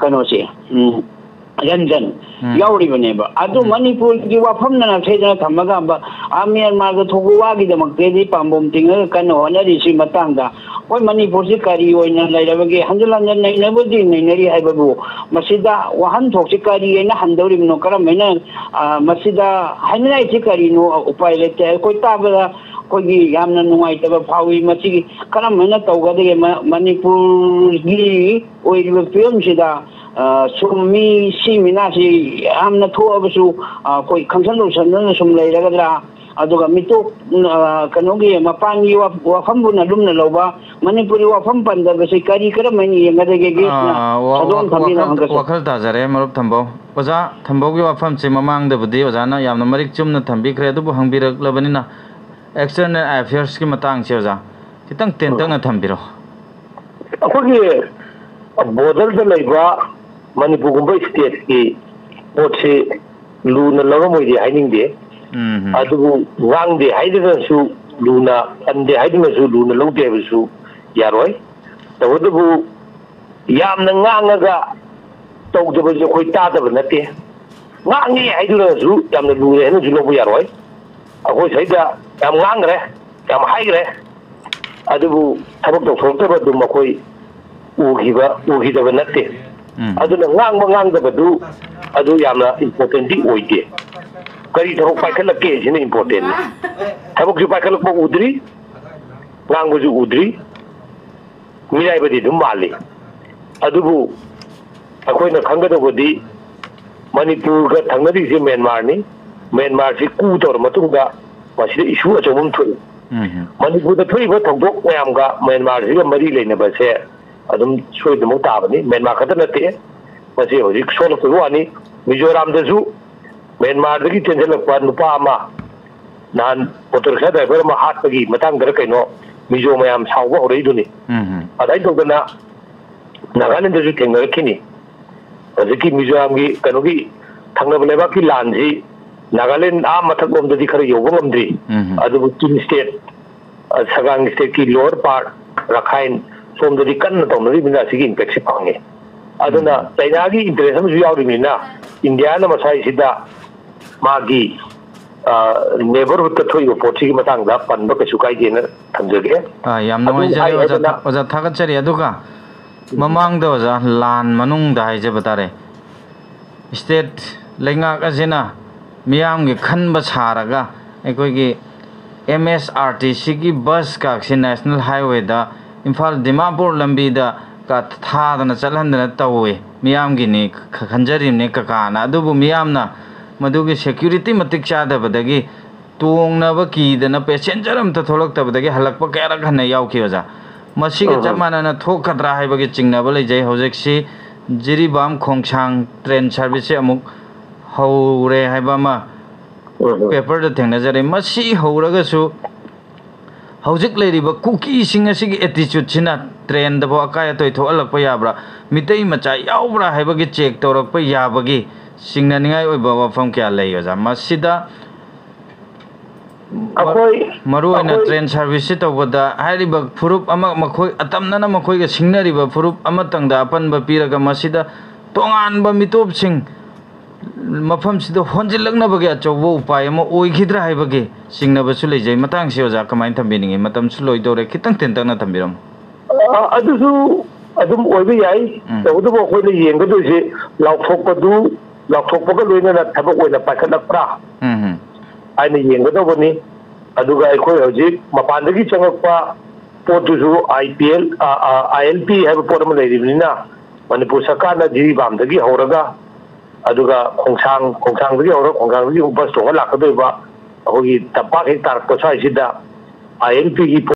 ꯀꯩꯅꯣꯁꯦ ꯔꯟꯖꯟ ꯌꯥꯎꯔꯤꯕꯅꯦꯕ ꯑꯗꯨ ꯃꯅꯤꯄꯨꯔꯒꯤ ꯋꯥꯐꯝꯅ ꯅꯥꯊꯩꯗꯅ ꯊꯝꯃꯒ ꯃ꯭ꯌꯥꯟꯃꯥꯔꯗ ꯊꯣꯛꯄ ꯋꯥꯒꯤꯗꯃꯛꯇꯗꯤ ꯄꯥꯝꯕꯣꯝ ꯇꯤꯡꯉꯒ ꯀꯟꯅ ꯍꯣꯠꯅꯔꯤꯁꯤ ꯃꯇꯥꯡꯗ ꯍꯣꯏ ꯃꯅꯤꯄꯨꯔꯁꯤ ꯀꯔꯤ ꯑꯣꯏꯅ ꯂꯩꯔꯕꯒꯦ ꯍꯟꯖꯤꯟ ꯅꯩꯅꯕꯨꯗꯤ ꯅꯩꯅꯔꯤ ꯍꯥꯏꯕꯕꯨ ꯃꯁꯤꯗ ꯋꯥꯍꯟꯊꯣꯛꯁꯤ ꯀꯔꯤ ꯍꯥꯏꯅ ꯍꯟꯗꯧꯔꯤꯕꯅꯣ ꯀꯔꯝꯍꯥꯏꯅ ꯃꯁꯤꯗ ꯍꯥꯏꯅꯤꯡꯉꯥꯏꯁꯤ ꯀꯔꯤꯅꯣ ꯎꯄꯥꯏ ꯂꯩꯇꯦ ꯑꯩꯈꯣꯏ ꯇꯥꯕꯗ ꯑꯩꯈꯣꯏꯒꯤ ꯌꯥꯝꯅ ꯅꯨꯡꯉꯥꯏꯇꯕ ꯐꯥꯎꯏ ꯃꯁꯤꯒꯤ ꯀꯔꯝꯍꯥꯏꯅ ꯇꯧꯒꯗꯒꯦ ꯃꯅꯤꯄꯨꯔꯒꯤ ꯑꯣꯏꯔꯤꯕ ꯐꯤꯕꯝꯁꯤꯗ ꯁꯨꯝ ꯁꯤ ꯃꯤꯅꯥꯁꯤ ꯌꯥꯝꯅ ꯊꯣꯛꯑꯕꯁꯨ ꯑꯩꯈꯣꯏ ꯈꯪꯁꯟ ꯂꯧꯁꯟꯗꯅ ꯁꯨꯝ ꯂꯩꯔꯒꯗ꯭ꯔꯥ ꯑꯗꯨꯒ ꯃꯤꯇꯣꯞ ꯀꯩꯅꯣꯒꯤ ꯃꯄꯥꯟꯒꯤ ꯋꯥꯐꯝꯕꯨꯅ ꯂꯨꯝꯅ ꯂꯧꯕ ꯃꯅꯤꯄꯨꯔꯤ ꯋꯥꯐꯝ ꯄꯟꯗꯕꯁꯤ ꯀꯔꯝꯍꯥꯏꯅ ꯌꯦꯡꯒꯗꯒꯦ ꯋꯥꯈꯜ ꯇꯥꯖꯔꯦ ꯃꯔꯨꯞ ꯊꯝꯕꯧ ꯑꯣꯖꯥ ꯊꯝꯕꯧꯒꯤ ꯋꯥꯐꯝꯁꯤ ꯃꯃꯥꯡꯗꯕꯨꯗꯤ ꯑꯣꯖꯥꯅ ꯌꯥꯝꯅ ꯃꯔꯤꯛ ꯆꯨꯝꯅ ꯊꯝꯕꯤꯈ꯭ꯔꯦ ꯑꯗꯨꯕꯨ ꯍꯪꯕꯤꯔꯛꯂꯕꯅꯤ나 external affairs की matang se oja kitang tentang na thambiro ꯑꯩꯈꯣꯏꯒꯤ ꯕꯣꯔꯗꯔꯗ ꯂꯩꯕ ꯃꯅꯤꯄꯨꯔꯒꯨꯝꯕ ꯁ꯭ꯇꯦꯠꯀꯤ ꯄꯣꯠꯁꯤ ꯂꯨꯅ ꯂꯧꯔꯝꯃꯣꯏꯗꯤ ꯍꯥꯏꯅꯤꯡꯗꯦ ꯑꯗꯨꯕꯨ ꯉꯥꯡꯗꯦ ꯍꯥꯏꯗꯨꯅꯁꯨ ꯂꯨꯅ ꯄꯟꯗꯦ ꯍꯥꯏꯗꯨꯅꯁꯨ ꯂꯨꯅ ꯂꯧꯗꯦ ꯍꯥꯏꯕꯁꯨ ꯌꯥꯔꯣꯏ ꯇꯧꯕꯇꯕꯨ ꯌꯥꯝꯅ ꯉꯥꯡꯉꯒ ꯇꯧꯗꯕꯁꯨ ꯑꯩꯈꯣꯏ ꯇꯥꯗꯕ ꯅꯠꯇꯦ ꯉꯥꯡꯉꯤ ꯍꯥꯏꯗꯨꯅꯁꯨ ꯌꯥꯝꯅ ꯂꯨꯔꯦ ꯍꯥꯏꯅꯁꯨ ꯂꯧꯕ ꯌꯥꯔꯣꯏ ꯑꯩꯈꯣꯏ ꯁꯩꯗ ꯌꯥꯝ ꯉꯥꯡꯈ꯭ꯔꯦ ꯌꯥꯝ ꯍꯥꯏꯈ꯭ꯔꯦ ꯑꯗꯨꯕꯨ ꯊꯕꯛ ꯇꯧꯊꯣꯔꯛꯇꯕ ꯑꯗꯨꯝ ꯑꯩꯈꯣꯏ ꯎꯈꯤꯗꯕ ꯅꯠꯇꯦ ꯑꯗꯨꯅ ꯉꯥꯡꯗꯕꯗꯨ ꯑꯗꯨ ꯌꯥꯝꯅ ꯏꯝꯄꯣꯔꯇꯦꯟꯇꯤ ꯑꯣꯏꯗꯦ ꯀꯔꯤ ꯊꯕꯛ ꯄꯥꯏꯈꯠꯂꯛꯀꯦ ꯁꯤꯅ ꯏꯝꯄꯣꯔꯇꯦꯟꯅꯤ ꯊꯕꯛꯁꯨ ꯄꯥꯏꯈꯠꯂꯛꯄ ꯎꯗ꯭ꯔꯤ ꯉꯥꯡꯕꯁꯨ ꯎꯗ꯭ꯔꯤ ꯃꯤꯔꯥꯏꯕꯗꯤ ꯑꯗꯨꯝ ꯃꯥꯜꯂꯤ ꯑꯗꯨꯕꯨ ꯑꯩꯈꯣꯏꯅ ꯈꯪꯒꯗꯧꯕꯗꯤ ꯃꯅꯤꯄꯨꯔꯒ ꯊꯪꯅꯔꯤꯁꯦ ꯃ꯭ꯌꯥꯟꯃꯥꯔꯁꯤ ꯀꯨ ꯇꯧꯔ ꯃꯇꯨꯡꯗ ꯃꯁꯤꯗ ꯏꯁꯨ ꯑꯆꯧꯕ ꯑꯃ ꯊꯣꯛꯏ ꯃꯅꯤꯄꯨꯔꯗ ꯊꯣꯛꯏꯕ ꯊꯧꯗꯣꯛ ꯃꯌꯥꯝꯒ ꯃ꯭ꯌꯥꯟꯃꯥꯔꯁꯤꯒ ꯃꯔꯤ ꯂꯩꯅꯕꯁꯦ ꯑꯗꯨꯝ ꯁꯣꯏꯗꯅꯃꯛ ꯇꯥꯕꯅꯤ ꯃ꯭ꯌꯥꯟꯃꯥꯔ ꯈꯛꯇ ꯅꯠꯇꯦ ꯃꯁꯤ ꯍꯧꯖꯤꯛ ꯁꯣꯜꯂꯛꯄꯒꯤ ꯋꯥꯅꯤ ꯃꯤꯖꯣꯔꯥꯝꯗꯁꯨ ꯃ꯭ꯌꯥꯟꯃꯥꯔꯗꯒꯤ ꯆꯦꯟꯁꯤꯜꯂꯛꯄ ꯅꯨꯄꯥ ꯑꯃ ꯅꯍꯥꯟ ꯑꯣꯇꯣ ꯔꯤꯛꯁꯥ ꯗ꯭राꯏꯚꯔ ꯑꯃ ꯍꯥꯠꯄꯒꯤ ꯃꯇꯥꯡꯗ ꯀꯩꯅꯣ ꯃꯤꯖꯣ ꯃꯌꯥꯝ ꯁꯥꯎꯕ ꯍꯧꯔꯛꯏꯗꯨꯅꯤ ꯑꯗꯨꯃꯥꯏꯅ ꯇꯧꯗꯅ ꯅꯥꯒꯥꯂꯦꯟꯗꯁꯨ ꯊꯦꯡꯅꯔꯛꯈꯤꯅꯤ ꯍꯧꯖꯤꯛꯀꯤ ꯃꯤꯖꯣꯔꯥꯝꯒꯤ ꯀꯩꯅꯣꯒꯤ ꯊꯪꯅꯕ ꯂꯩꯕꯥꯛꯀꯤ ꯂꯥꯟꯁꯤ ꯅꯥꯒꯥꯂꯦꯟ ꯃꯊꯛꯂꯣꯝꯗꯗꯤ ꯈꯔ ꯌꯧꯕ ꯉꯝꯗ꯭ꯔꯤ ꯑꯗꯨꯕꯨ ꯆꯤꯡ ꯁ꯭ꯇꯦꯠ ꯁꯒꯥꯡ ꯁ꯭ꯇꯦꯠꯀꯤ ꯂꯣꯋꯔ ꯄꯥꯔꯠ ꯔꯥꯈꯥꯏꯟ ꯁꯣꯝꯗꯗꯤ ꯀꯟꯅ ꯇꯧꯅꯔꯤꯕꯅꯤꯅ ꯑꯁꯤꯒꯤ ꯏꯝꯄꯦꯛꯁꯤ ꯐꯪꯉꯦ ꯑꯗꯨꯅ ꯆꯩꯅꯥꯒꯤ ꯏꯟꯇꯔꯦꯁ ꯑꯃꯁꯨ ꯌꯥꯎꯔꯤꯕꯅꯤꯅ ꯏꯟꯗꯤꯌꯥꯅ ꯃꯁꯥꯏꯁꯤꯗ ꯃꯥꯒꯤ ꯅꯦꯕꯔꯍꯨꯗꯇ ꯊꯣꯛꯏꯕ ꯄꯣꯠꯁꯤꯒꯤ ꯃꯇꯥꯡꯗ ꯄꯟꯕ ꯀꯩꯁꯨ ꯀꯥꯏꯗꯦꯅ ꯊꯝꯖꯒꯦ ꯌꯥꯝ ꯅꯨꯡꯉꯥꯏꯖꯔꯦ ꯑꯣꯖꯥ ꯊꯥꯒꯠꯆꯔꯤ ꯑꯗꯨꯒ ꯃꯃꯥꯡꯗ ꯑꯣꯖꯥ ꯂꯥꯟ ꯃꯅꯨꯡꯗ ꯍꯥꯏꯖꯕ ꯇꯥꯔꯦ ꯁ꯭ꯇꯦꯠ ꯂꯩꯉꯥꯛ ꯑꯁꯤꯅ ꯃꯤꯌꯥꯝꯒꯤ ꯈꯟꯕ ꯁꯥꯔꯒ ꯑꯩꯈꯣꯏꯒꯤ MSRTCꯒꯤ ꯕꯁ ꯀꯥꯛꯁꯤ ꯅꯦꯁꯅꯦꯜ ꯍꯥꯏꯋꯦꯗ ꯏꯝꯐꯥꯜ ꯗꯤꯃꯥꯄꯨꯔ ꯂꯝꯕꯤꯗ ꯊꯥꯗꯅ ꯆꯠꯍꯟꯗꯅ ꯇꯧꯋꯦ ꯃꯤꯌꯥꯝꯒꯤꯅꯤ ꯈꯟꯖꯔꯤꯕꯅꯤ ꯀꯀꯥꯅ ꯑꯗꯨꯕꯨ ꯃꯤꯌꯥꯝꯅ ꯃꯗꯨꯒꯤ ꯁꯦꯀ꯭ꯌꯨꯔꯤꯇꯤ ꯃꯇꯤꯛ ꯆꯥꯗꯕꯗꯒꯤ ꯇꯣꯡꯅꯕ ꯀꯤꯗꯅ ꯄꯦꯁꯦꯟꯖꯔ ꯑꯝꯇ ꯊꯣꯛꯂꯛꯇꯕꯗꯒꯤ ꯍꯜꯂꯛꯄ ꯀꯌꯥꯔꯛ ꯍꯟꯅ ꯌꯥꯎꯈꯤ ꯑꯣꯖꯥ ꯃꯁꯤꯒ ꯆꯞ ꯃꯥꯟꯅꯅ ꯊꯣꯛꯀꯗ꯭ꯔꯥ ꯍꯥꯏꯕꯒꯤ ꯆꯤꯡꯅꯕ ꯂꯩꯖꯩ ꯍꯧꯖꯤꯛꯁꯤ ꯖꯤꯔꯤꯕꯥꯝ ꯈꯣꯡꯁꯥꯡ ꯇ꯭ꯔꯦꯟ ꯁꯥꯔꯚꯤꯁꯁꯦ ꯑꯃꯨꯛ ꯍꯧꯔꯦ ꯍꯥꯏꯕ ꯑꯃ ꯄꯦꯄꯔꯗ ꯊꯦꯡꯅꯖꯔꯦ ꯃꯁꯤ ꯍꯧꯔꯒꯁꯨ ꯍꯧꯖꯤꯛ ꯂꯩꯔꯤꯕ ꯀꯨꯀꯤꯁꯤꯡ ꯑꯁꯤꯒꯤ ꯑꯦꯇꯤꯆꯨꯠꯁꯤꯅ ꯇ꯭ꯔꯦꯟꯗꯐꯥꯎ ꯑꯀꯥꯏ ꯑꯇꯣꯏ ꯊꯣꯛꯍꯜꯂꯛꯄ ꯌꯥꯕ꯭ꯔꯥ ꯃꯤꯇꯩ ꯃꯆꯥ ꯌꯥꯎꯕ꯭ꯔꯥ ꯍꯥꯏꯕꯒꯤ ꯆꯦꯛ ꯇꯧꯔꯛꯄ ꯌꯥꯕꯒꯤ ꯁꯤꯡꯅꯅꯤꯡꯉꯥꯏ ꯑꯣꯏꯕ ꯋꯥꯐꯝ ꯀꯌꯥ ꯂꯩ ꯑꯣꯖꯥ ꯃꯁꯤꯗ ꯃꯔꯨ ꯑꯣꯏꯅ ꯇ꯭ꯔꯦꯟ ꯁꯥꯔꯚꯤꯁꯁꯤ ꯇꯧꯕꯗ ꯍꯥꯏꯔꯤꯕ ꯐꯨꯔꯨꯞ ꯑꯃ ꯃꯈꯣꯏ ꯑꯇꯝꯅꯅ ꯃꯈꯣꯏꯒ ꯁꯤꯡꯅꯔꯤꯕ ꯐꯨꯔꯨꯞ ꯑꯃꯇꯪꯗ ꯑꯄꯟꯕ ꯄꯤꯔꯒ ꯃꯁꯤꯗ ꯇꯣꯉꯥꯟꯕ ꯃꯤꯇꯣꯞꯁꯤꯡ ꯃꯐꯝꯁꯤꯗ ꯍꯣꯟꯖꯤꯜꯂꯛꯅꯕꯒꯤ ꯑꯆꯧꯕ ꯎꯄꯥꯏ ꯑꯃ ꯑꯣꯏꯈꯤꯗ꯭ꯔꯥ ꯍꯥꯏꯕꯒꯤ ꯆꯤꯡꯅꯕꯁꯨ ꯂꯩꯖꯩ ꯃꯇꯥꯡꯁꯤ ꯑꯣꯖꯥ ꯀꯃꯥꯏꯅ ꯊꯝꯕꯤꯅꯤꯡꯉꯤ ꯃꯇꯝꯁꯨ ꯂꯣꯏꯗꯧꯔꯦ ꯈꯤꯇꯪ ꯇꯦꯟꯇꯛꯅ ꯊꯝꯕꯤꯔꯝꯃꯨ ꯑꯗꯨꯁꯨ ꯑꯗꯨꯝ ꯑꯣꯏꯕ ꯌꯥꯏ ꯇꯧꯕꯇꯕꯨ ꯑꯩꯈꯣꯏꯅ ꯌꯦꯡꯒꯗꯣꯏꯁꯤ ꯂꯥꯎꯊꯣꯛꯄꯒ ꯂꯣꯏꯅꯅ ꯊꯕꯛ ꯑꯣꯏꯅ ꯄꯥꯏꯈꯠꯂꯛꯄ꯭ꯔꯥ ꯍꯥꯏꯅ ꯌꯦꯡꯒꯗꯧꯕꯅꯤ ꯑꯗꯨꯒ ꯑꯩꯈꯣꯏ ꯍꯧꯖꯤꯛ ꯃꯄꯥꯟꯗꯒꯤ ꯆꯪꯉꯛꯄ ꯄꯣꯠꯇꯨꯁꯨ ILP ꯍꯥꯏꯕ ꯄꯣꯠ ꯑꯃ ꯂꯩꯔꯤꯕꯅꯤꯅ ꯃꯅꯤꯄꯨꯔ ꯁꯔꯀꯥꯔꯅ ꯖꯤꯔꯤꯕꯥꯝꯗꯒꯤ ꯍꯧꯔꯒ ꯑꯗꯨꯒ ꯈꯣꯡꯁꯥꯡꯗꯒꯤ ꯍꯧꯔꯒ ꯈꯣꯡꯁꯥꯡꯗꯒꯤ ꯕꯁ ꯇꯣꯡꯉ ꯂꯥꯛꯀꯗꯣꯏꯕ ꯑꯩꯈꯣꯏꯒꯤ ꯇꯝꯄꯥꯛ ꯍꯦꯛ ꯇꯥꯔꯛꯄ ꯁ꯭ꯋꯥꯏꯁꯤꯗ ILPꯒꯤ